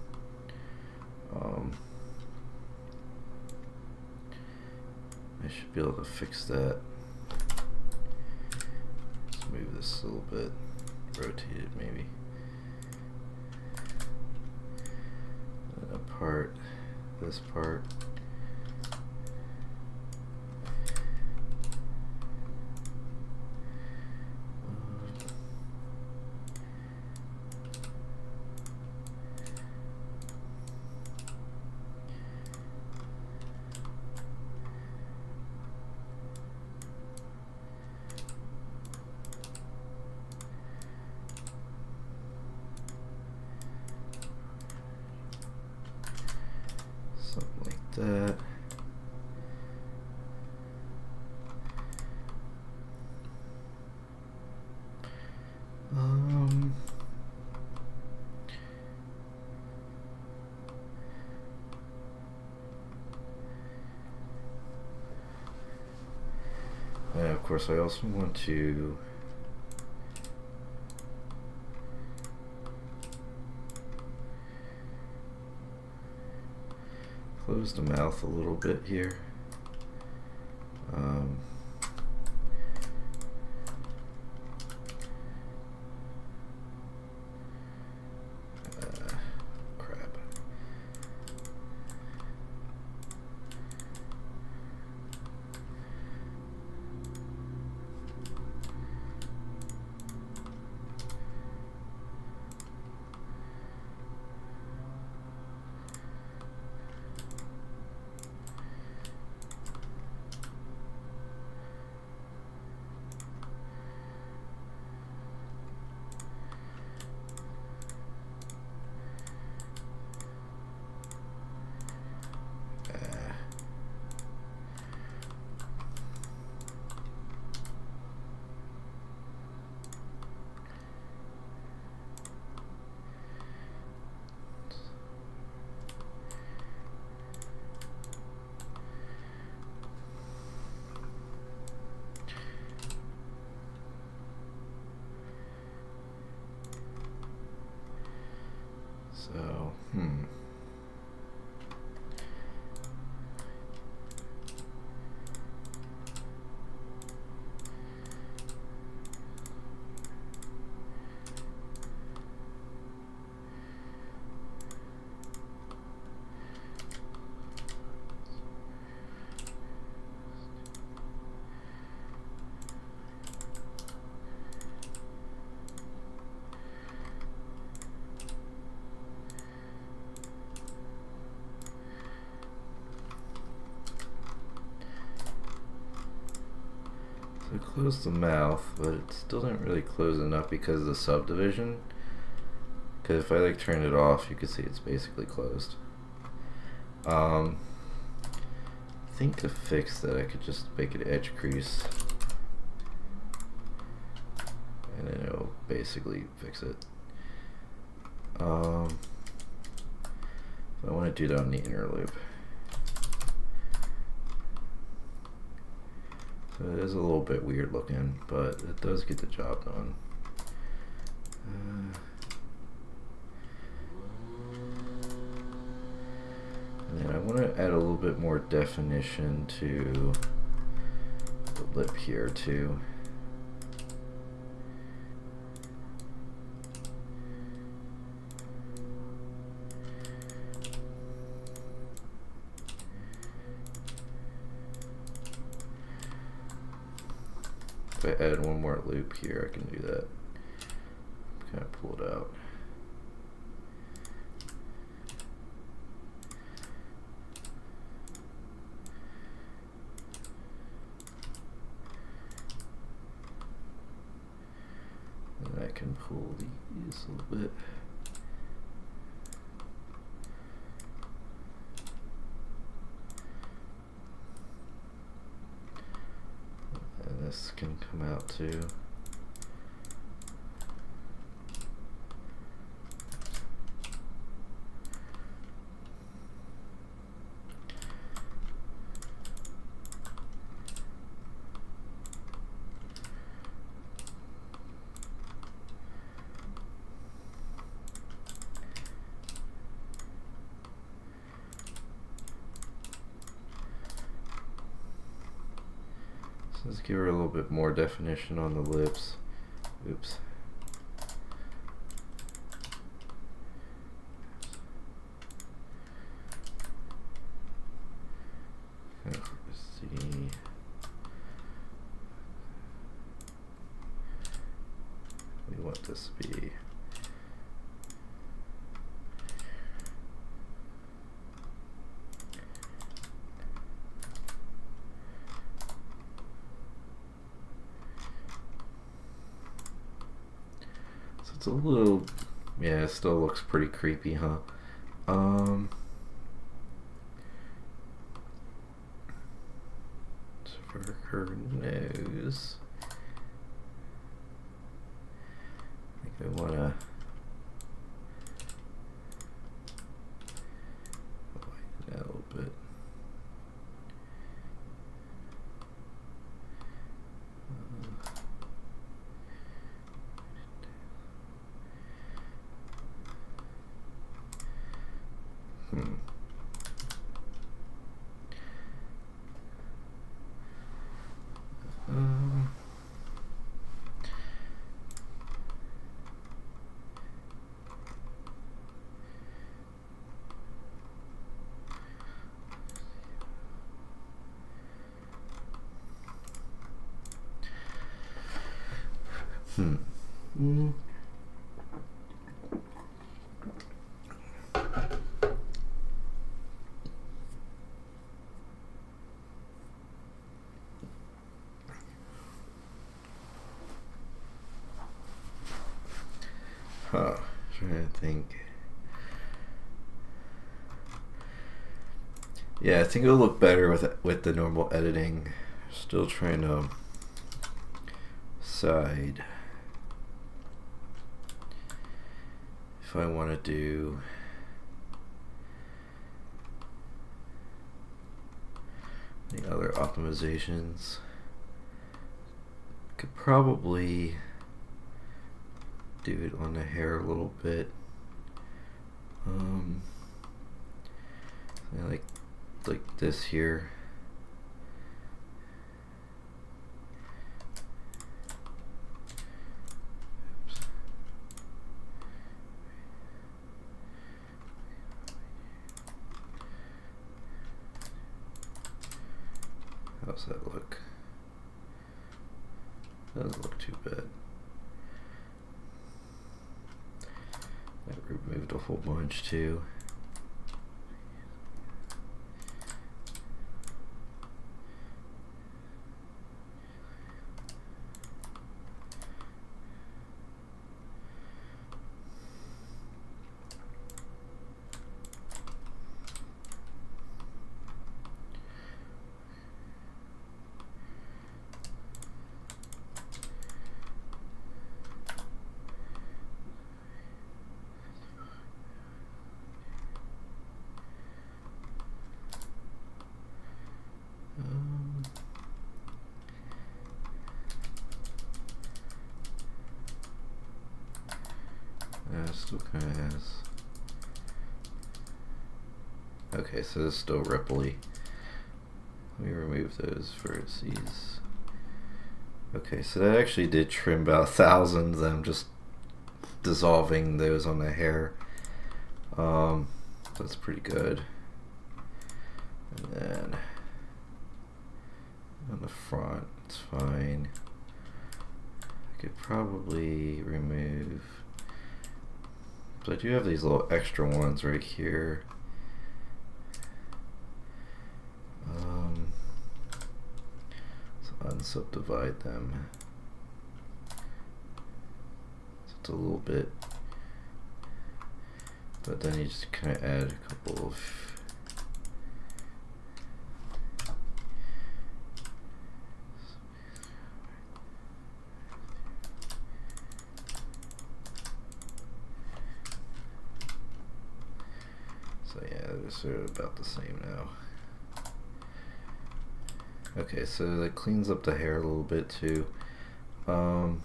I should be able to fix that. Let's move this a little bit, rotate it maybe. And apart this part. Something like that. And of course I also want to close the mouth a little bit here. Crap. So, so close the mouth, but it still didn't really close enough because of the subdivision. Because if I like turn it off, you can see it's basically closed. I think to fix that I could just make an edge crease, and then it'll basically fix it. I want to do that on the inner loop. So it is a little bit weird looking, but it does get the job done. And then I want to add a little bit more definition to the lip here too. If I add one more loop here, I can do that. Kind of pull it out. And I can pull these a little bit. This can come out too. Let's give her a little bit more definition on the lips. Oops. Let's see. We want this to be. It's a little, yeah, it still looks pretty creepy, huh? For her nose, I think I want to lighten that a little bit. Trying to think. Yeah, I think it'll look better with the normal editing. Still trying to decide if I want to do any other optimizations. Could probably do it on the hair a little bit. I like this here. Oops. How's that look? Doesn't look too bad. I removed a whole bunch too. Still kind of has. Okay, so it's still ripply. Let me remove those vertices. Okay, so that actually did trim about 1,000. I'm just dissolving those on the hair. That's pretty good. And then on the front, it's fine. I could probably remove. So I do have these little extra ones right here. So unsubdivide them. So it's a little bit, but then you just kind of add a couple of they're about the same now. Okay, so that cleans up the hair a little bit too. Her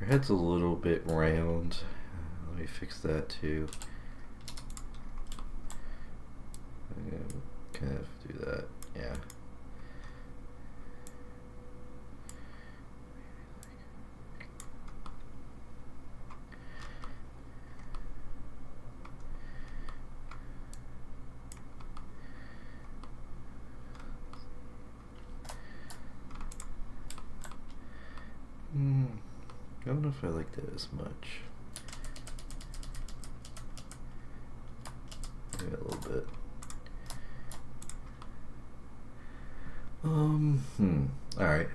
head's a little bit round. Let me fix that too. I'm gonna kind of do that, yeah. I don't know if I like that as much. Maybe a little bit. Alright.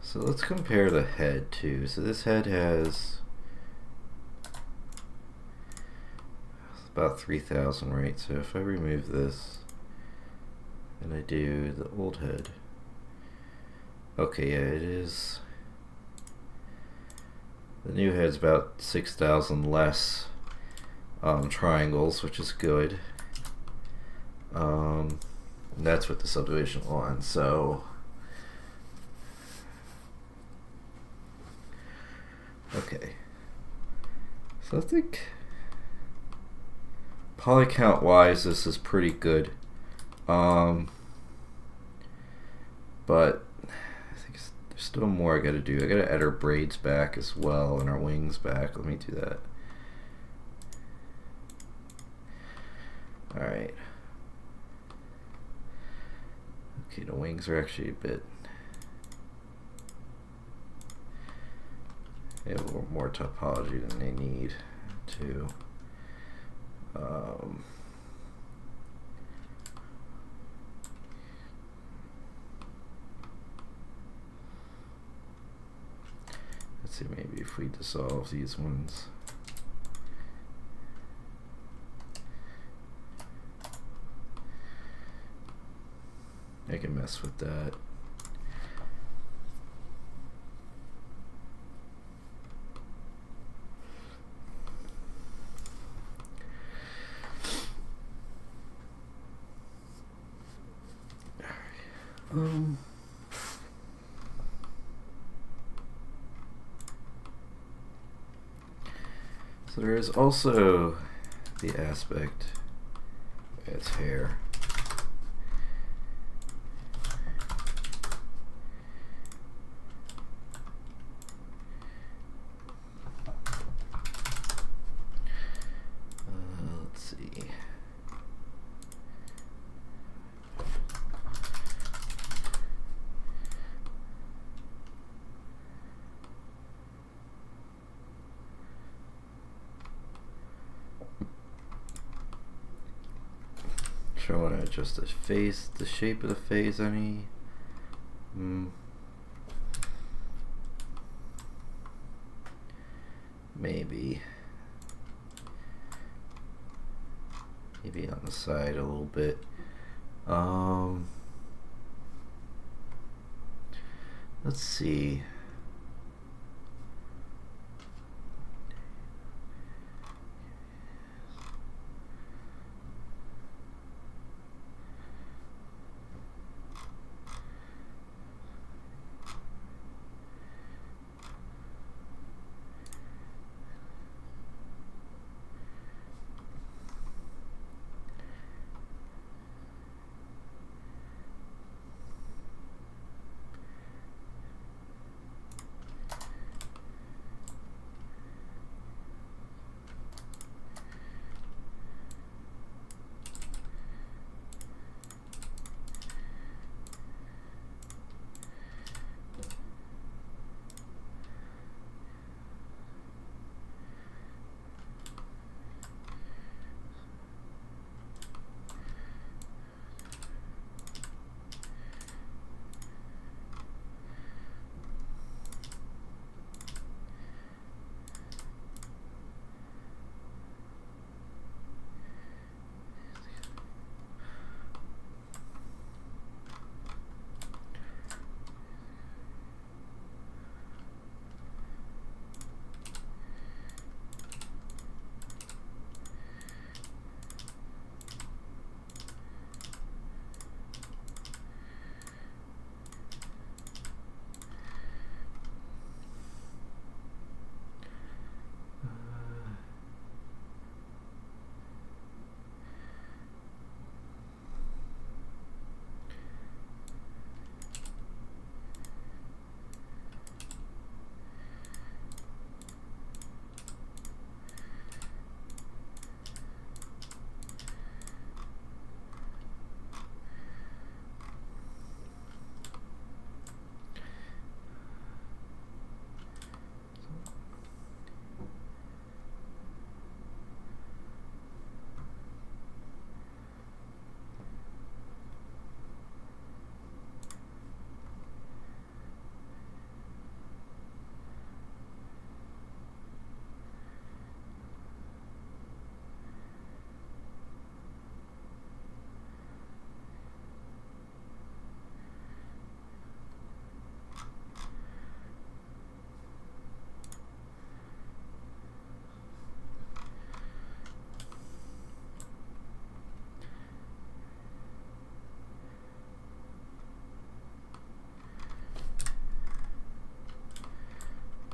So let's compare the head too. So this head has about 3,000, right? So if I remove this and I do the old head, okay, yeah, it is. The new head's about 6,000 less triangles, which is good. And that's with the subdivision on. So, okay. So I think poly count wise, this is pretty good. But there's still more I gotta do. I gotta add our braids back as well and our wings back. Let me do that. Alright. Okay, the wings are actually a bit. They have a little more topology than they need to. Let's see, maybe if we dissolve these ones. I can mess with that. So there is also the aspect of its hair. Let's see. Sure, I want to adjust the face, the shape of the face any. Maybe on the side a little bit. Let's see.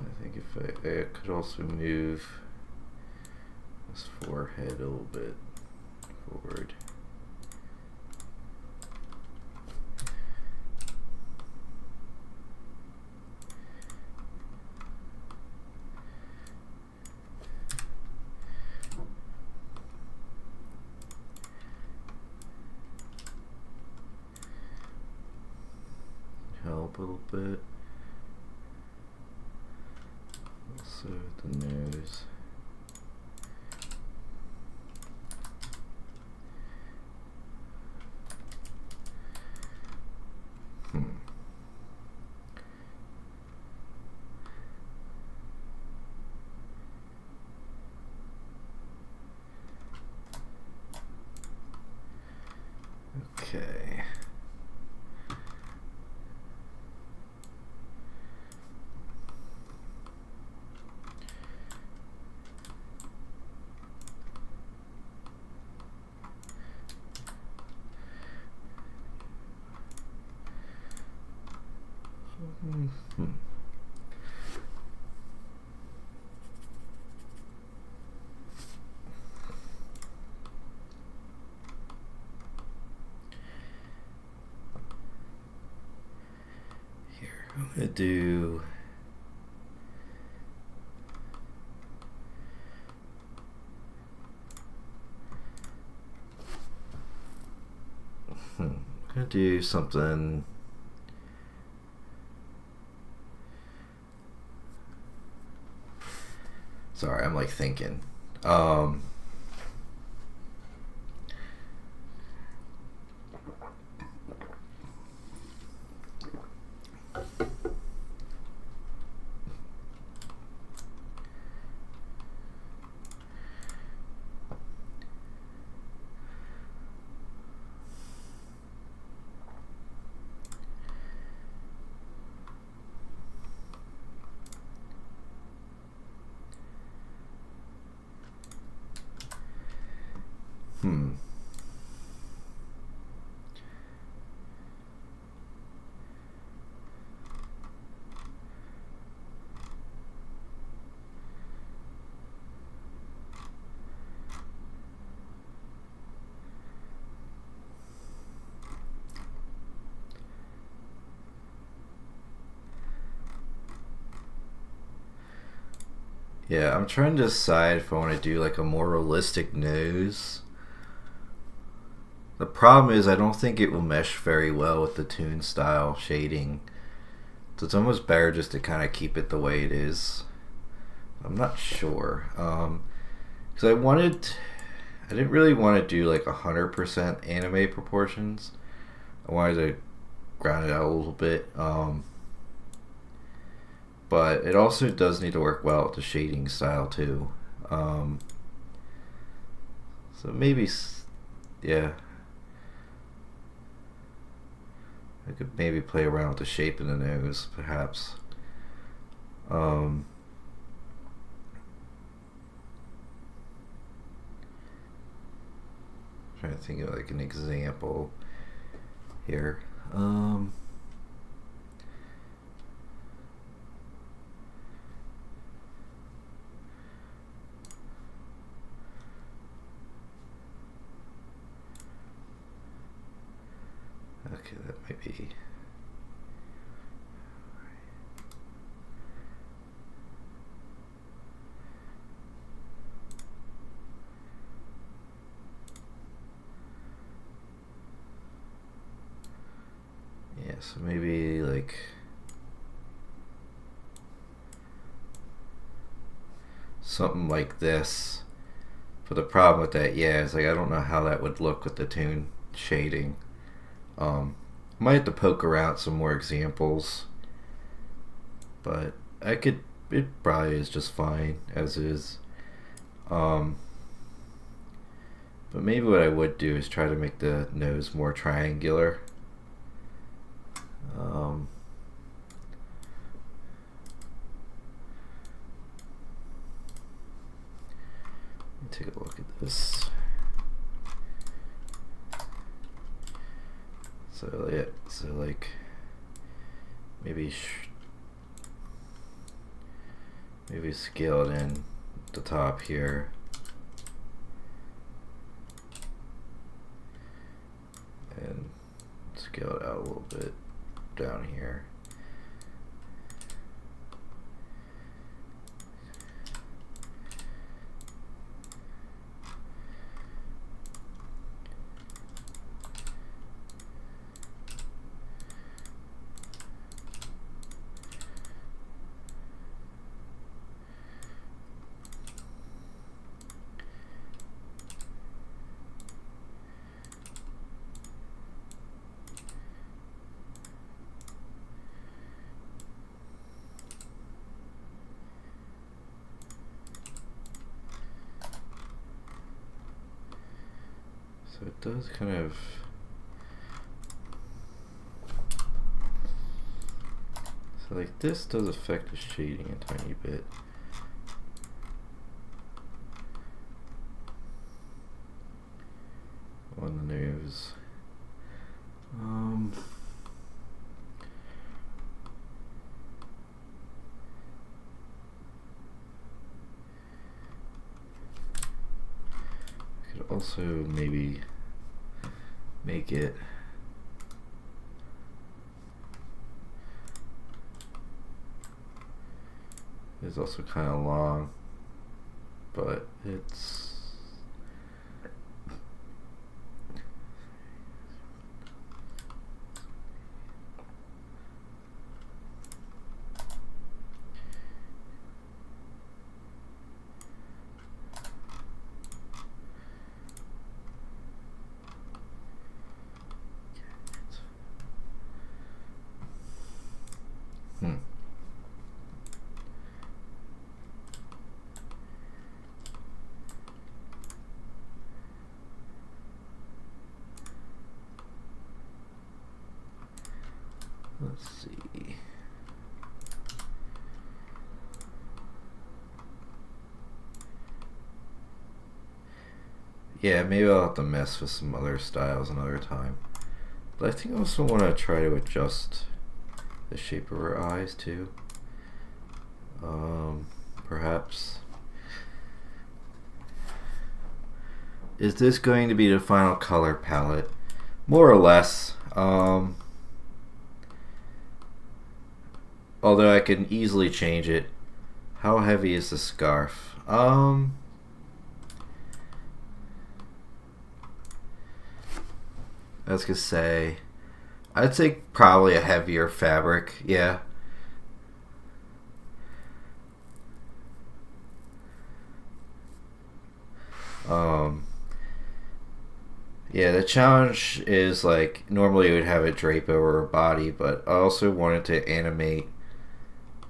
I think if I could also move this forehead a little bit forward. Help a little bit. Also the nose. Okay. I'm gonna do I'm gonna do something. Sorry, I'm like thinking. Yeah, I'm trying to decide if I want to do like a more realistic nose. The problem is I don't think it will mesh very well with the toon style shading. So it's almost better just to kind of keep it the way it is. I'm not sure. Because I didn't really want to do like 100% anime proportions. I wanted to ground it out a little bit. But it also does need to work well with the shading style too. So maybe, yeah. I could maybe play around with the shape of the nose, perhaps. Trying to think of like an example here. Okay, that might be. Yeah, so maybe like something like this. But the problem with that, yeah, is like I don't know how that would look with the toon shading. Might have to poke around some more examples, but I could. It probably is just fine as is. But maybe what I would do is try to make the nose more triangular. Let me take a look at this. So yeah, so like maybe scale it in the top here, and scale it out a little bit down here. So it does kind of. So like this does affect the shading a tiny bit. On the nose. I could also maybe make it is also kind of long, but it's let's see. Yeah, maybe I'll have to mess with some other styles another time. But I think I also want to try to adjust the shape of her eyes too. Perhaps. Is this going to be the final color palette? More or less. Although I can easily change it. How heavy is the scarf? I was gonna say, I'd say probably a heavier fabric, yeah. Yeah, the challenge is like, normally you would have it drape over her body, but I also wanted to animate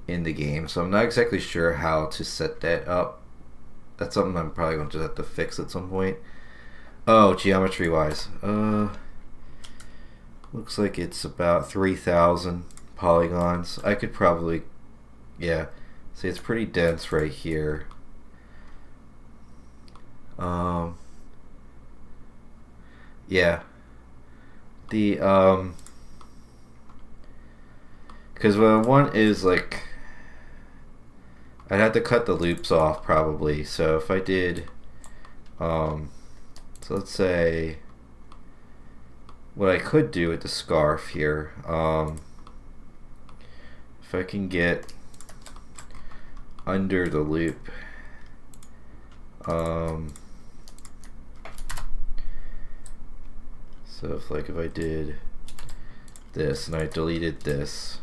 in the game, so I'm not exactly sure how to set that up. That's something I'm probably going to have to fix at some point. Oh, geometry wise, looks like it's about 3,000 polygons. I could probably, yeah, see it's pretty dense right here. Yeah, the because what I want is like, I'd have to cut the loops off probably. So if I did, so let's say what I could do with the scarf here, if I can get under the loop, so if I did this and I deleted this,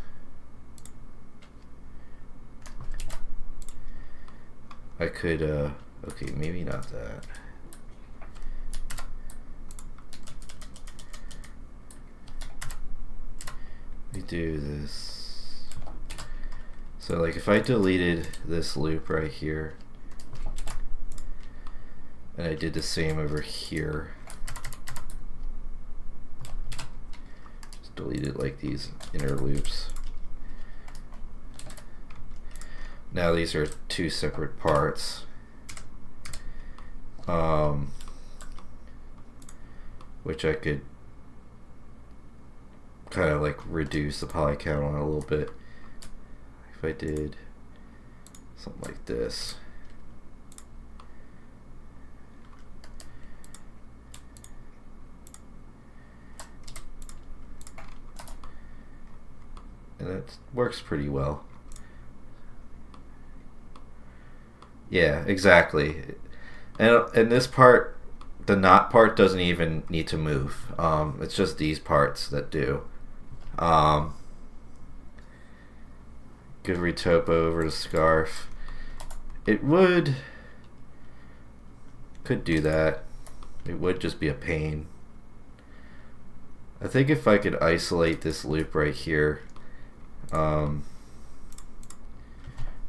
I could okay, maybe not that. We do this. So like if I deleted this loop right here and I did the same over here, just deleted like these inner loops. Now these are two separate parts. Which I could kind of like reduce the poly count on a little bit. If I did something like this. And it works pretty well. Yeah, exactly. And this part, the knot part, doesn't even need to move. It's just these parts that do. Good retopo over the scarf. It could do that. It would just be a pain. I think if I could isolate this loop right here, like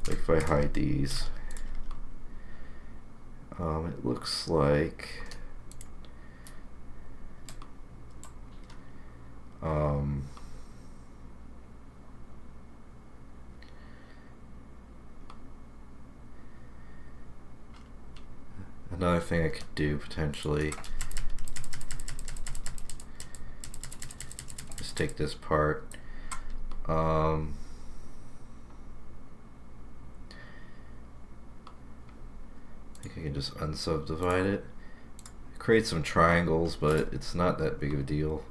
if I hide these, it looks like another thing I could do potentially, just take this part, I think I can just unsubdivide it, create some triangles, but it's not that big of a deal.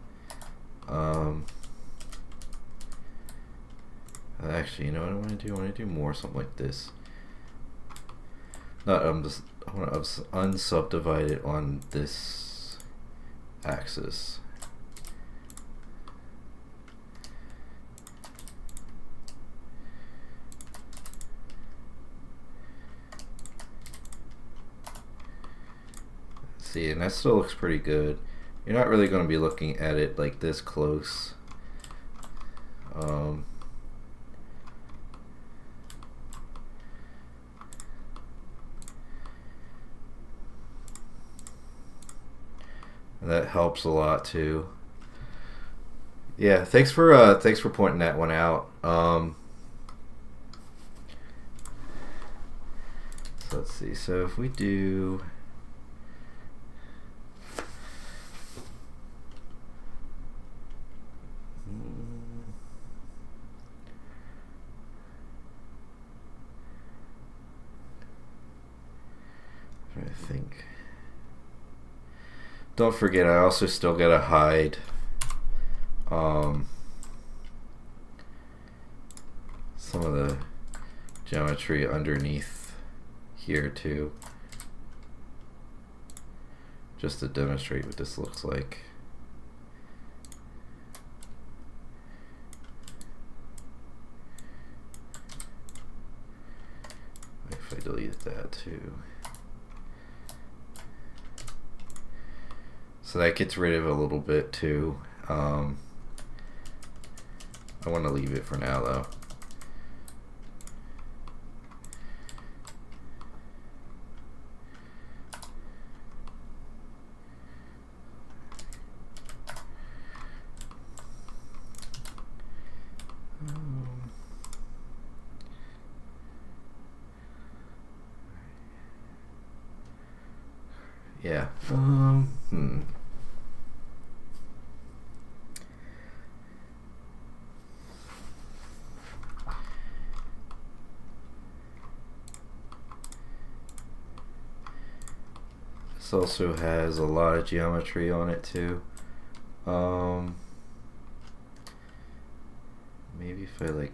Actually, you know what I want to do? I want to do more something like this. Not just I want to unsubdivide it on this axis. See, and that still looks pretty good. You're not really going to be looking at it like this close. That helps a lot too. Yeah, thanks for pointing that one out. So let's see. So if we do. I think. Don't forget, I also still gotta hide some of the geometry underneath here too, just to demonstrate what this looks like. If I delete that too. So that gets rid of a little bit too. I want to leave it for now though. Yeah. This also has a lot of geometry on it too. Maybe if I like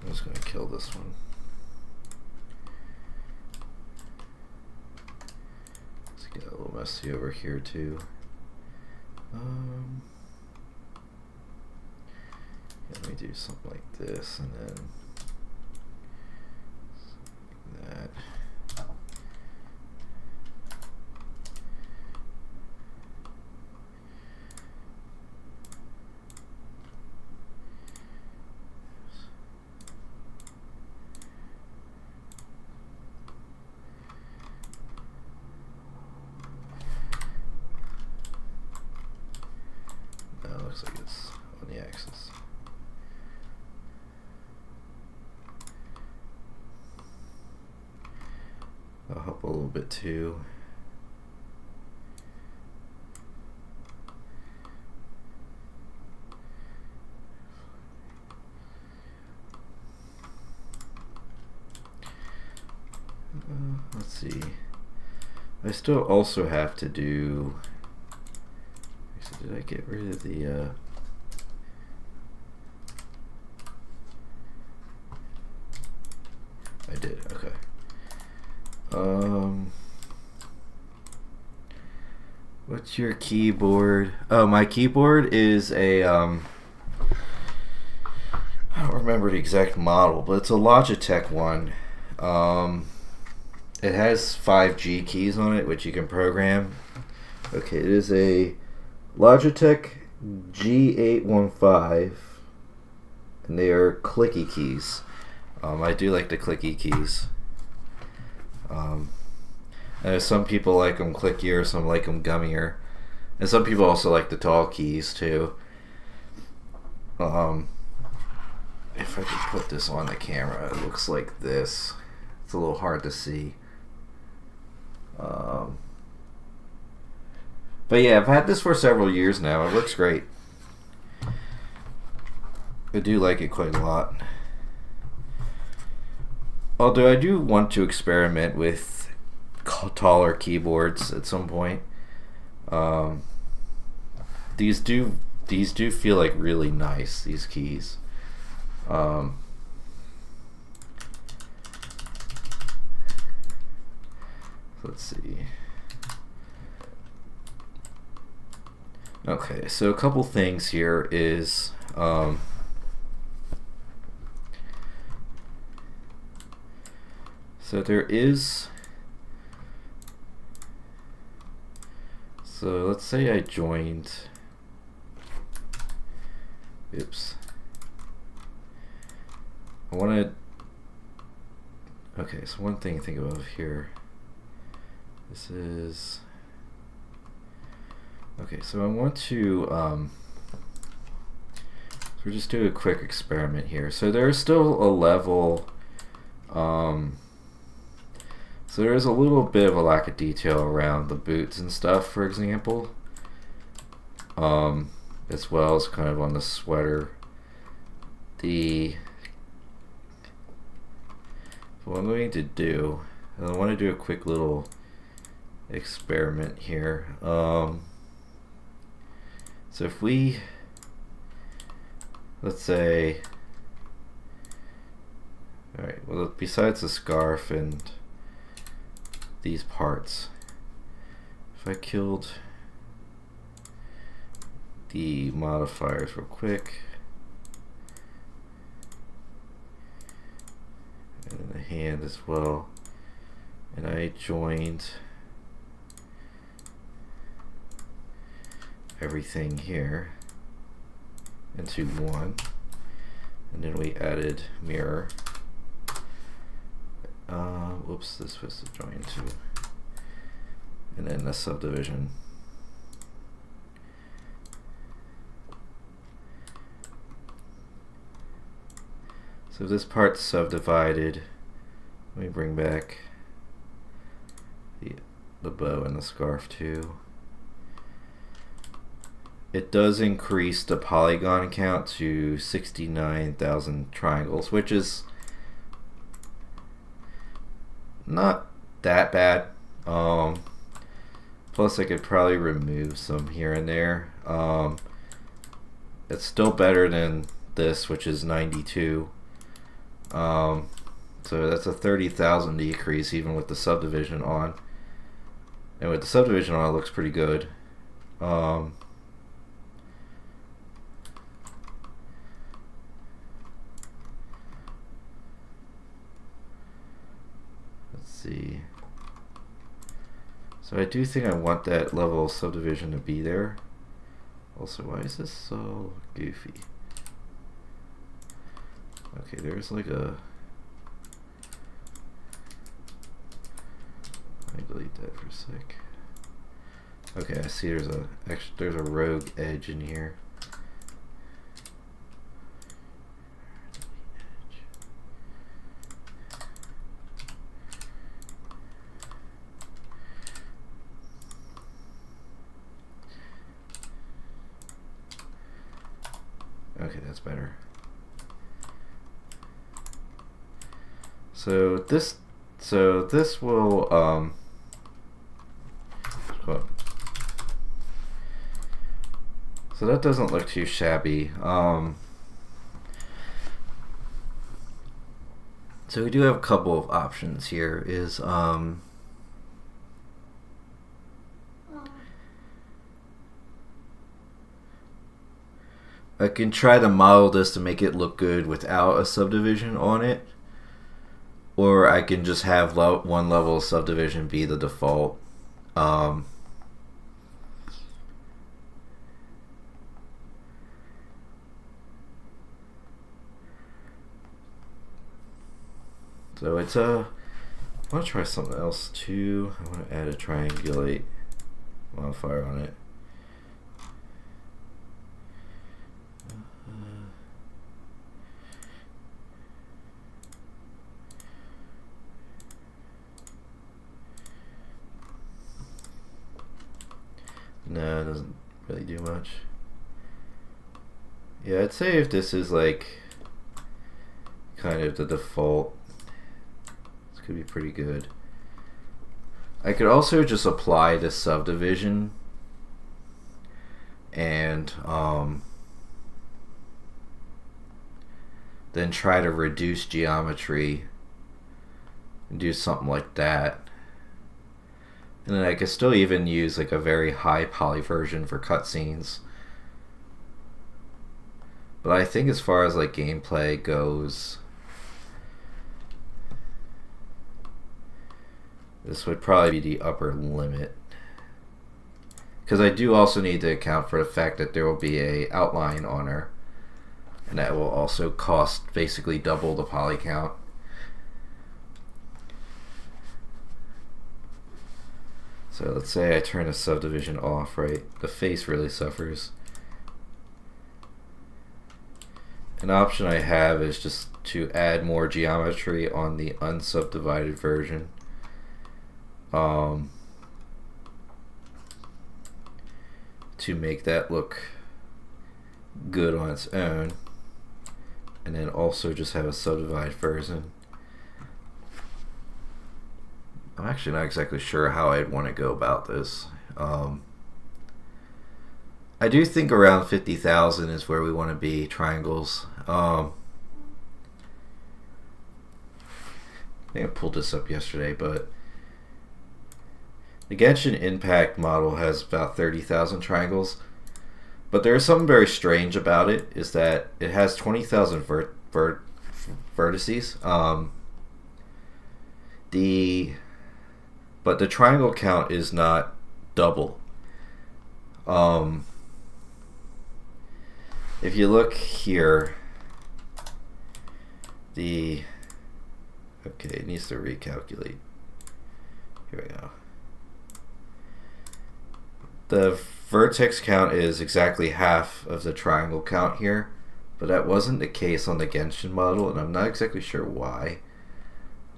I'm just gonna kill this one. Let's get a little messy over here too. Let me do something like this and then like that. Looks like it's on the axis. I'll help a little bit too. Let's see. I still also have to do. Did I get rid of the I did, okay. What's your keyboard? Oh, my keyboard is a I don't remember the exact model, but it's a Logitech one. It has 5G keys on it, which you can program. Okay, it is a Logitech G815, and they are clicky keys. I do like the clicky keys. Some people like them clickier, some like them gummier, and some people also like the tall keys too. If I could put this on the camera, it looks like this. It's a little hard to see. But yeah, I've had this for several years now. It works great. I do like it quite a lot. Although I do want to experiment with taller keyboards at some point. Um, these do feel like really nice, these keys. Let's see. Okay, so a couple things here is so there is, so let's say I joined, oops, I want to, okay, so one thing to think about here, this is, okay, so I want to, so we'll just do a quick experiment here. So there's still a level, so there is a little bit of a lack of detail around the boots and stuff, for example, as well as kind of on the sweater. What I'm going to do, I want to do a quick little experiment here. So if we, let's say, alright, well, besides the scarf and these parts, if I killed the modifiers real quick, and then the hand as well, and I joined everything here into one, and then we added mirror. Whoops, this was to join to, and then the subdivision. So this part's subdivided. Let me bring back the bow and the scarf too. It does increase the polygon count to 69,000 triangles, which is not that bad. Plus I could probably remove some here and there. It's still better than this, which is 92. So that's a 30,000 decrease even with the subdivision on. And with the subdivision on, it looks pretty good. Let's see. So I do think I want that level of subdivision to be there. Also, why is this so goofy? Okay, there's like a, let me delete that for a sec. Okay, I see there's a rogue edge in here. Okay, that's better. So this will so that doesn't look too shabby. So we do have a couple of options here. Is I can try to model this to make it look good without a subdivision on it, or I can just have one level of subdivision be the default. So it's I want to try something else too. I want to add a triangulate modifier on it. No, it doesn't really do much. Yeah, I'd say if this is like kind of the default, this could be pretty good. I could also just apply the subdivision and then try to reduce geometry and do something like that. And then I could still even use like a very high poly version for cutscenes. But I think as far as like gameplay goes, this would probably be the upper limit. Because I do also need to account for the fact that there will be a outline on her. And that will also cost basically double the poly count. So let's say I turn the subdivision off, right? The face really suffers. An option I have is just to add more geometry on the unsubdivided version. To make that look good on its own, and then also just have a subdivided version. I'm actually not exactly sure how I'd want to go about this. I do think around 50,000 is where we want to be triangles. I think I pulled this up yesterday, but the Genshin Impact model has about 30,000 triangles. But there is something very strange about it, is that it has 20,000 vertices. But the triangle count is not double. If you look here, okay, it needs to recalculate. Here we go. The vertex count is exactly half of the triangle count here, but that wasn't the case on the Genshin model, and I'm not exactly sure why.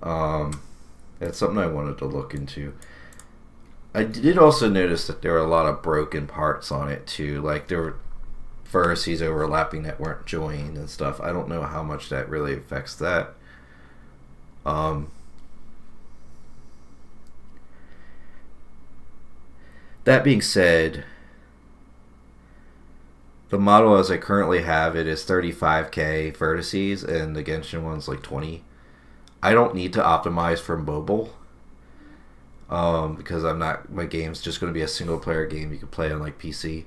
That's something I wanted to look into. I did also notice that there were a lot of broken parts on it too, like there were vertices overlapping that weren't joined and stuff. I don't know how much that really affects that. That being said, the model as I currently have it is 35k vertices, and the Genshin one's like 20. I don't need to optimize for mobile, because my game's just going to be a single player game you can play on like PC.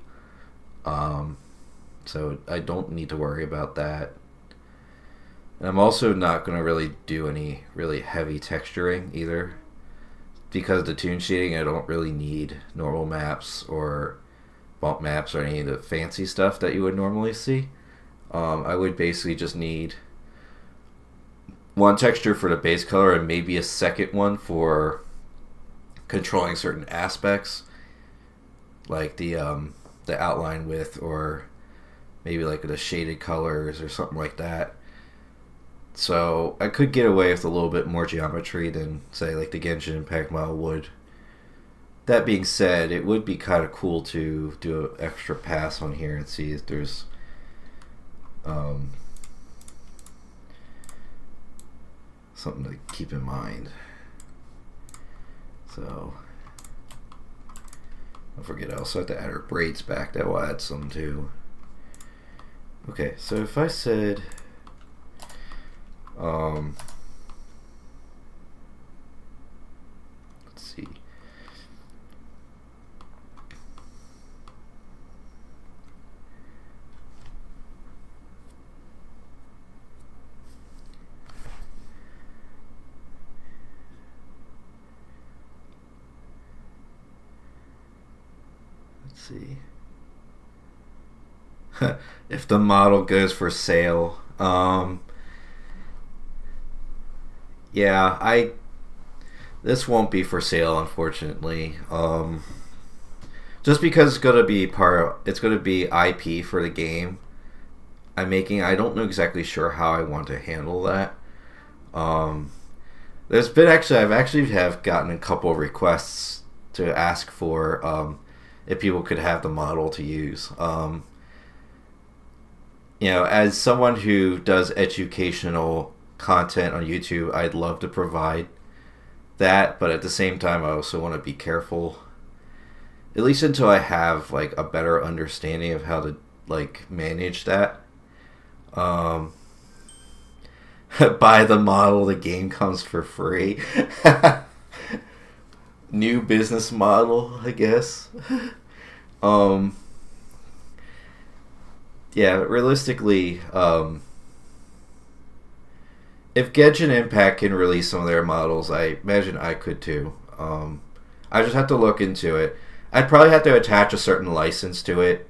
So I don't need to worry about that. And I'm also not going to really do any really heavy texturing either, because the toon shading, I don't really need normal maps or bump maps or any of the fancy stuff that you would normally see. I would basically just need one texture for the base color and maybe a second one for controlling certain aspects, like the outline width, or maybe like the shaded colors or something like that. So I could get away with a little bit more geometry than, say, like the Genshin Impact model would. That being said, it would be kind of cool to do an extra pass on here and see if there's something to keep in mind. So don't forget, I also have to add her braids back. That will add some too. Okay, so if I said let's see. Let's see. If the model goes for sale, yeah, this won't be for sale, unfortunately. Just because it's gonna be IP for the game I'm making. I don't know exactly sure how I want to handle that. There's been I've actually gotten a couple of requests to ask for if people could have the model to use. as someone who does educational content on YouTube, I'd love to provide that, but at the same time, I also want to be careful, at least until I have like a better understanding of how to like manage that. Um, Buy the model, the game comes for free. New business model, I guess. um, yeah, realistically, if Genshin Impact can release some of their models, I imagine I could too. I just have to look into it. I'd probably have to attach a certain license to it.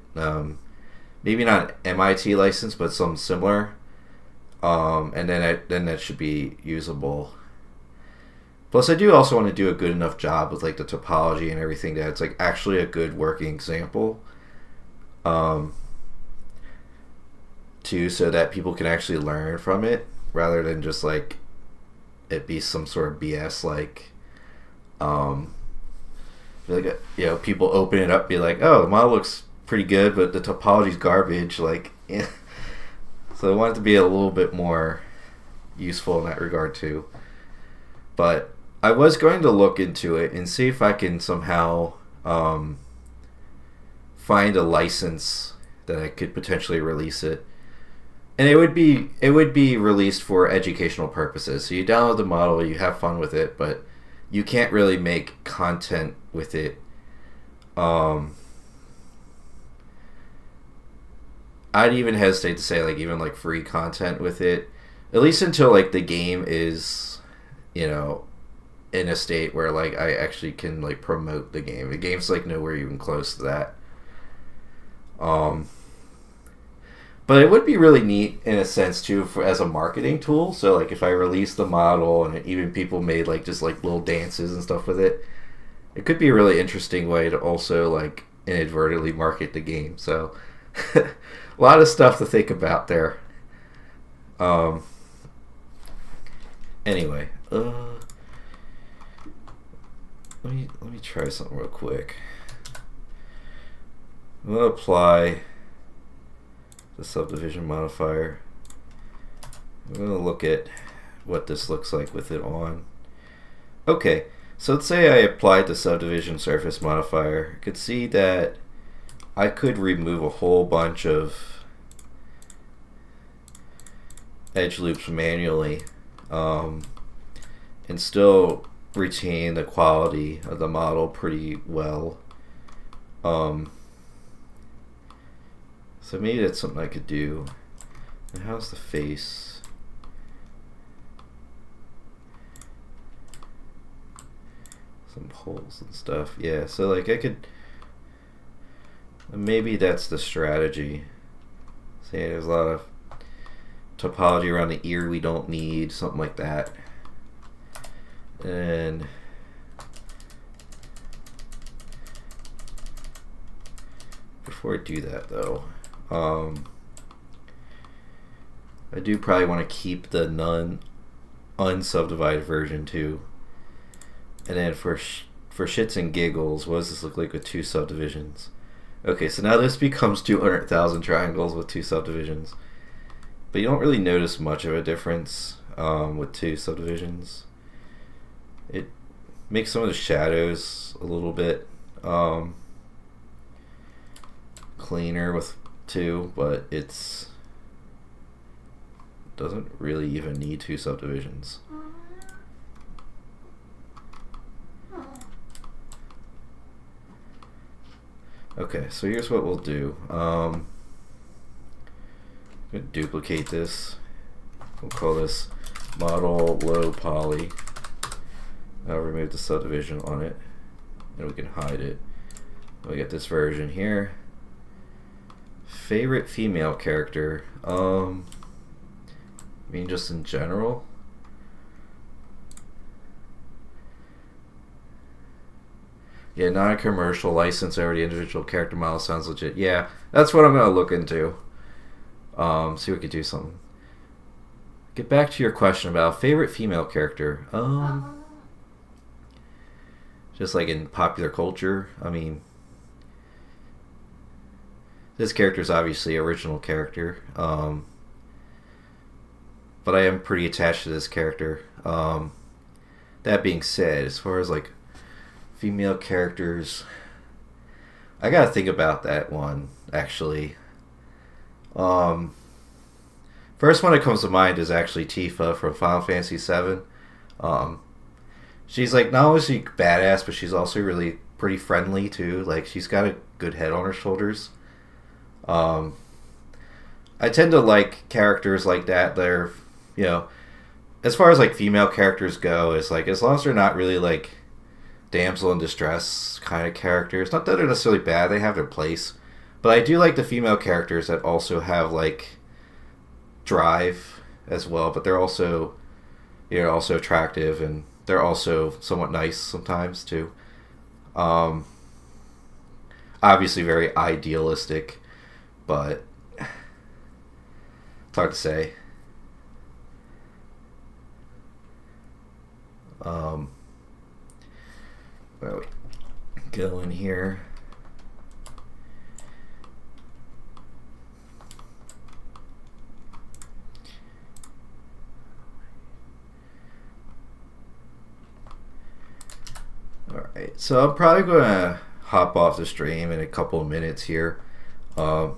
Maybe not an MIT license, but some similar. And then that should be usable. Plus, I do also want to do a good enough job with like the topology and everything that it's like actually a good working example. Too, so that people can actually learn from it rather than just like it be some sort of BS people open it up, be like, oh, the model looks pretty good, but the topology's garbage. Like, yeah. So I want it to be a little bit more useful in that regard too. But I was going to look into it and see if I can somehow find a license that I could potentially release it. And it would be released for educational purposes. So you download the model, you have fun with it, but you can't really make content with it. I'd even hesitate to say like even like free content with it, at least until like the game is, in a state where like I actually can like promote the game. The game's like nowhere even close to that. But it would be really neat in a sense too as a marketing tool. So like if I released the model and even people made like just like little dances and stuff with it, it could be a really interesting way to also like inadvertently market the game. So a lot of stuff to think about there. Anyway, let me try something real quick. I'm gonna apply the subdivision modifier. I'm going to look at what this looks like with it on. Okay, so let's say I applied the subdivision surface modifier. I could see that I could remove a whole bunch of edge loops manually and still retain the quality of the model pretty well. So maybe that's something I could do. And how's the face? Some holes and stuff. Yeah, so like I could... Maybe that's the strategy. Say there's a lot of topology around the ear we don't need, something like that. And... before I do that though, I do probably want to keep the unsubdivided version too. And then for shits and giggles, what does this look like with two subdivisions? Okay, so now this becomes 200,000 triangles with two subdivisions. But you don't really notice much of a difference with two subdivisions. It makes some of the shadows a little bit cleaner with two, but it's doesn't really even need two subdivisions. Okay, so here's what we'll do. I'm going to duplicate this. We'll call this model low poly. I'll remove the subdivision on it, and we can hide it. We get this version here. Favorite female character? I mean, just in general. Yeah, non-commercial license over the individual character model sounds legit. Yeah, that's what I'm gonna look into. See if we could do something. Get back to your question about favorite female character. Just like in popular culture. I mean, this character is obviously original character, but I am pretty attached to this character. That being said, as far as like female characters, I gotta think about that one actually. First one that comes to mind is actually Tifa from Final Fantasy VII. She's like not only is she badass, but she's also really pretty friendly too. Like she's got a good head on her shoulders. I tend to like characters like that. They're, you know, as far as like female characters go, it's like as long as they're not really like damsel in distress kind of characters. Not that they're necessarily bad; they have their place. But I do like the female characters that also have like drive as well. But they're also, also attractive, and they're also somewhat nice sometimes too. Obviously very idealistic, but it's hard to say. Where we go in here? Alright, so I'm probably going to hop off the stream in a couple of minutes here. What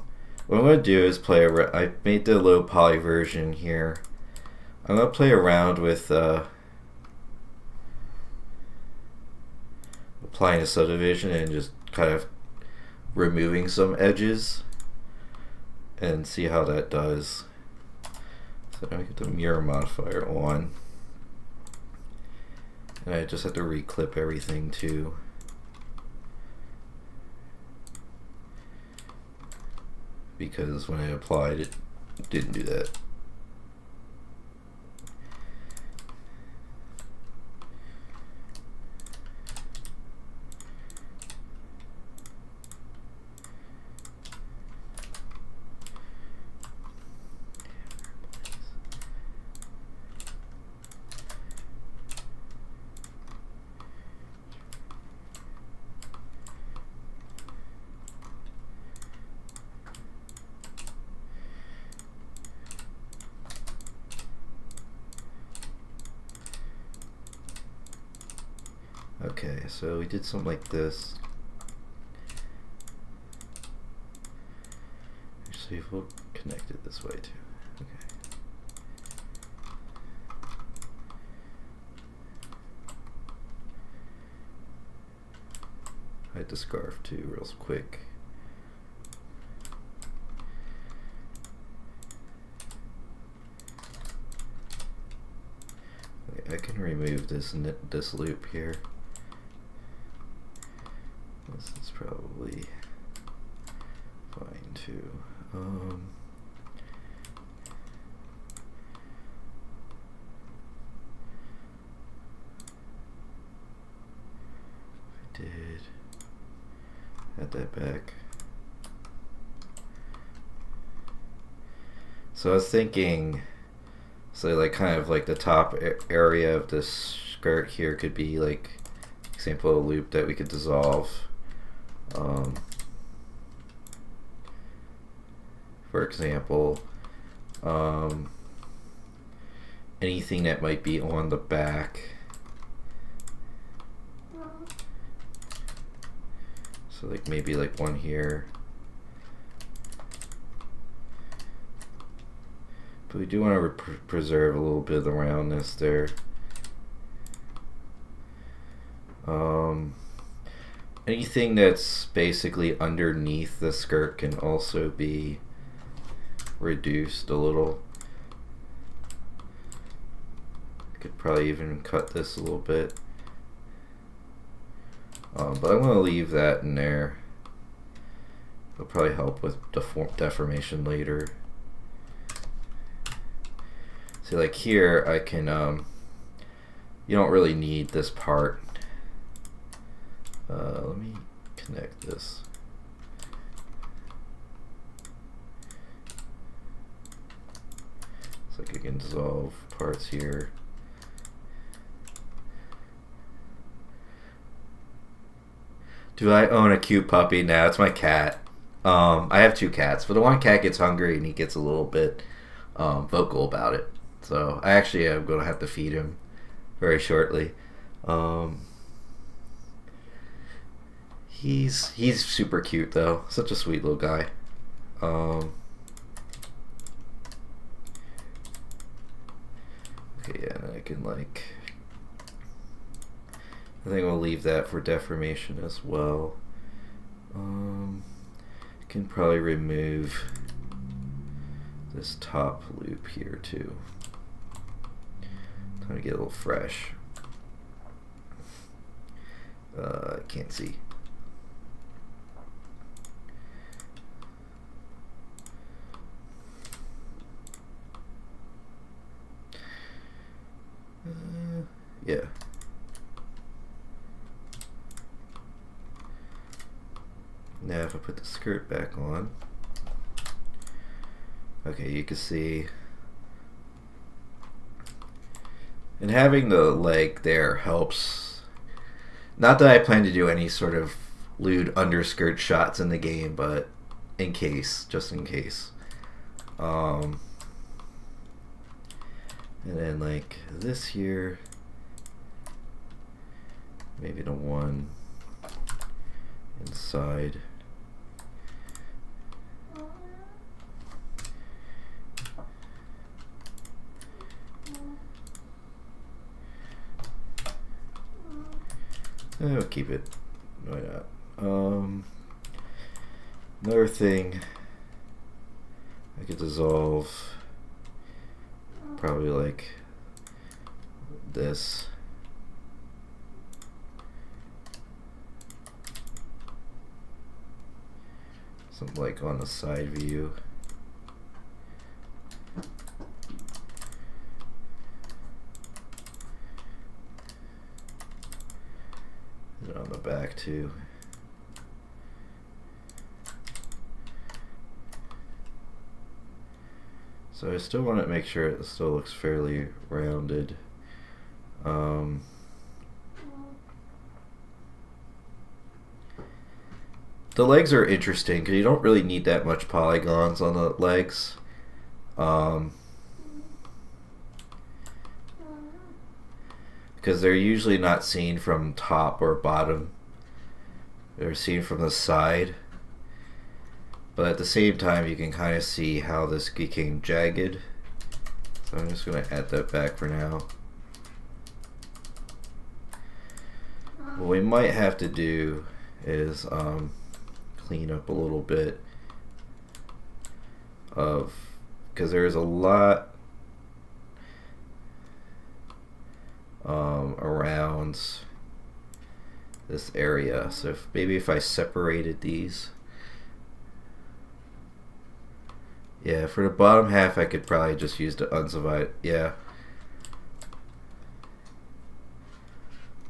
I'm going to do is I made the low poly version here. I'm going to play around with applying a subdivision and just kind of removing some edges and see how that does. So now we get the mirror modifier on. And I just have to reclip everything too. Because when I applied it didn't do that. Okay, so we did something like this. Actually, we'll connect it this way too. Okay. Hide the scarf too, real quick. Okay, I can remove this loop here. This is probably fine too. I did add that back. So I was thinking, so like kind of like the top area of this skirt here could be like example of a loop that we could dissolve. For example, anything that might be on the back. So like maybe like one here. But we do want to preserve a little bit of the roundness there. Anything that's basically underneath the skirt can also be reduced a little. Could probably even cut this a little bit. But I'm going to leave that in there. It'll probably help with deformation later. So like here I can, you don't really need this part. Let me connect this. So I can dissolve parts here. Do I own a cute puppy? Now it's my cat. I have two cats, but the one cat gets hungry and he gets a little bit vocal about it. So I actually am going to have to feed him very shortly. He's super cute though, such a sweet little guy. Okay, yeah, I can like. I think we'll leave that for deformation as well. Can probably remove this top loop here too. Time to get a little fresh. I can't see. Yeah. Now if I put the skirt back on, okay, you can see, and having the leg there helps. Not that I plan to do any sort of lewd underskirt shots in the game, but in case, just in case. And then like this here, maybe the one inside. I'll keep it. Why not? Another thing I could dissolve, probably like this. Something like on the side view. And on the back too. So I still want to make sure it still looks fairly rounded. The legs are interesting because you don't really need that much polygons on the legs. Because they're usually not seen from top or bottom. They're seen from the side. But at the same time, you can kind of see how this became jagged. So I'm just going to add that back for now. What we might have to do is clean up a little bit of, because there's a lot around this area. So maybe if I separated these. Yeah, for the bottom half I could probably just use the unsubdivided. Yeah.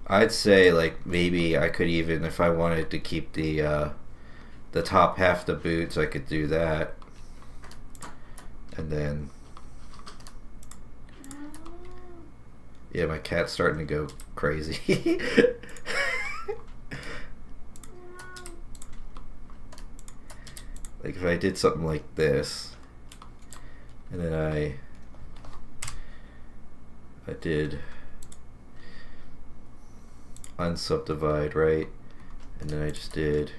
I'd say like maybe I could even, if I wanted to keep the top half of the boots, I could do that. And then, yeah, my cat's starting to go crazy. Like if I did something like this, and then I did unsubdivide, right? And then I just did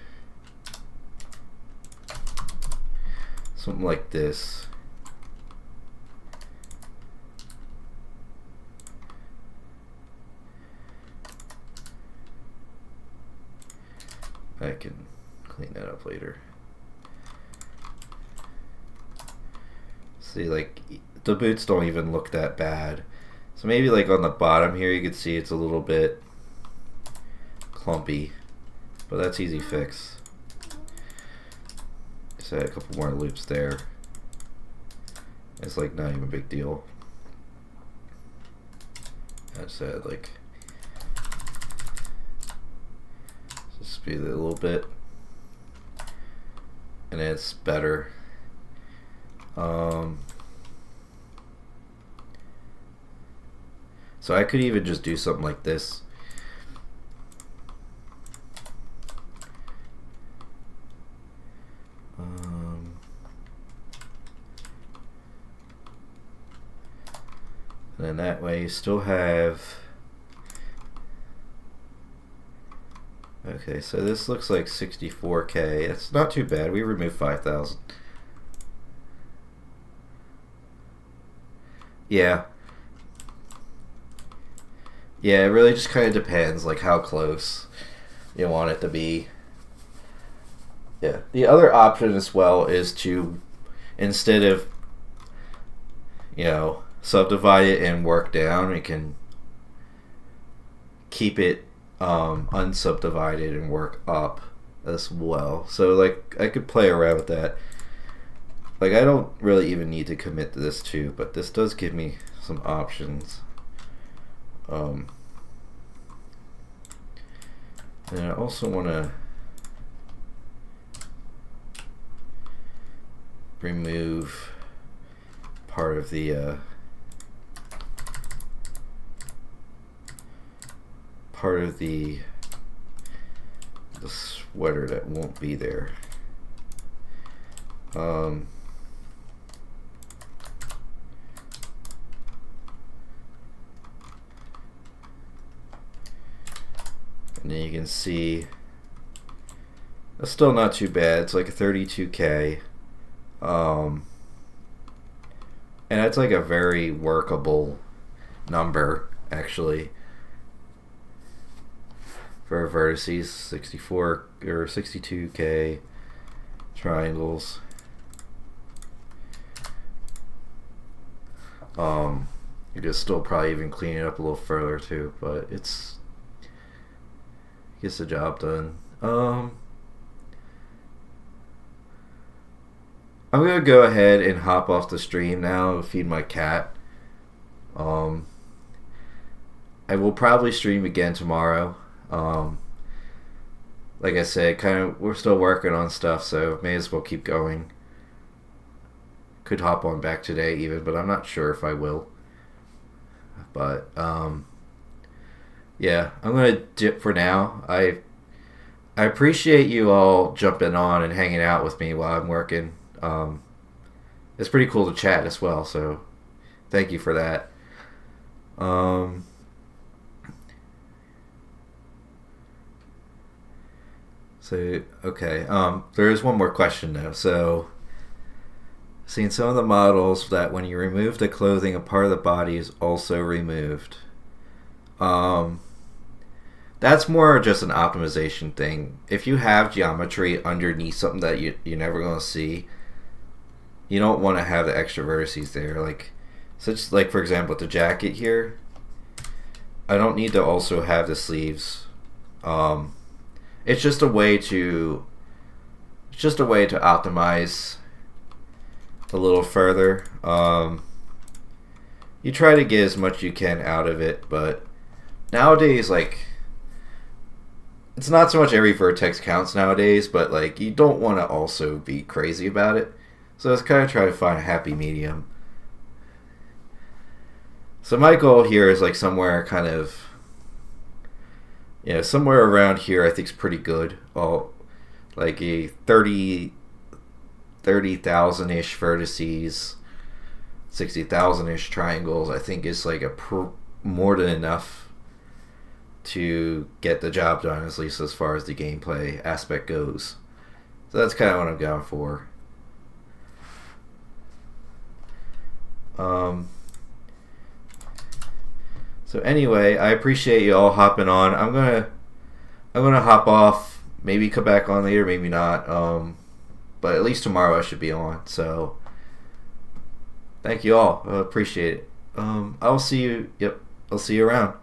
something like this. I can clean that up later. See, like the boots don't even look that bad. So maybe like on the bottom here you can see it's a little bit clumpy, but that's easy fix. Just add a couple more loops there. It's like not even a big deal. I just add like, just speed it a little bit, and it's better. So I could even just do something like this. And then that way you still have... Okay, so this looks like 64K. It's not too bad. We removed 5,000. Yeah. Yeah, it really just kind of depends, like, how close you want it to be. Yeah. The other option as well is to, instead of, subdivide it and work down, we can keep it unsubdivided and work up as well. So, like, I could play around with that. Like, I don't really even need to commit to this too, but this does give me some options. And I also want to remove part of the sweater that won't be there. And then you can see that's still not too bad. It's like a 32K. And that's like a very workable number, actually, for vertices. 64 or 62K triangles. You could still probably even clean it up a little further too, but gets the job done. I'm gonna go ahead and hop off the stream now and feed my cat. I will probably stream again tomorrow. Like I said, we're still working on stuff, so may as well keep going. Could hop on back today even, but I'm not sure if I will. But yeah, I'm gonna dip for now. I appreciate you all jumping on and hanging out with me while I'm working. It's pretty cool to chat as well, so thank you for that. So okay, there is one more question though. So, seen some of the models that when you remove the clothing, a part of the body is also removed. That's more just an optimization thing. If you have geometry underneath something that you're never going to see, you don't want to have the extra vertices there. Like for example, with the jacket here, I don't need to also have the sleeves. It's just a way to optimize a little further. You try to get as much you can out of it, but nowadays, like, it's not so much every vertex counts nowadays, but like, you don't want to also be crazy about it. So it's kind of trying to find a happy medium. So my goal here is like somewhere kind of, somewhere around here I think is pretty good. Like a 30,000-ish vertices, 60,000-ish triangles, I think is like more than enough to get the job done, at least as far as the gameplay aspect goes. So that's kind of what I'm going for. So anyway, I appreciate you all hopping on. I'm gonna hop off. Maybe come back on later, maybe not. But at least tomorrow I should be on. So thank you all. I appreciate it. I'll see you. Yep, I'll see you around.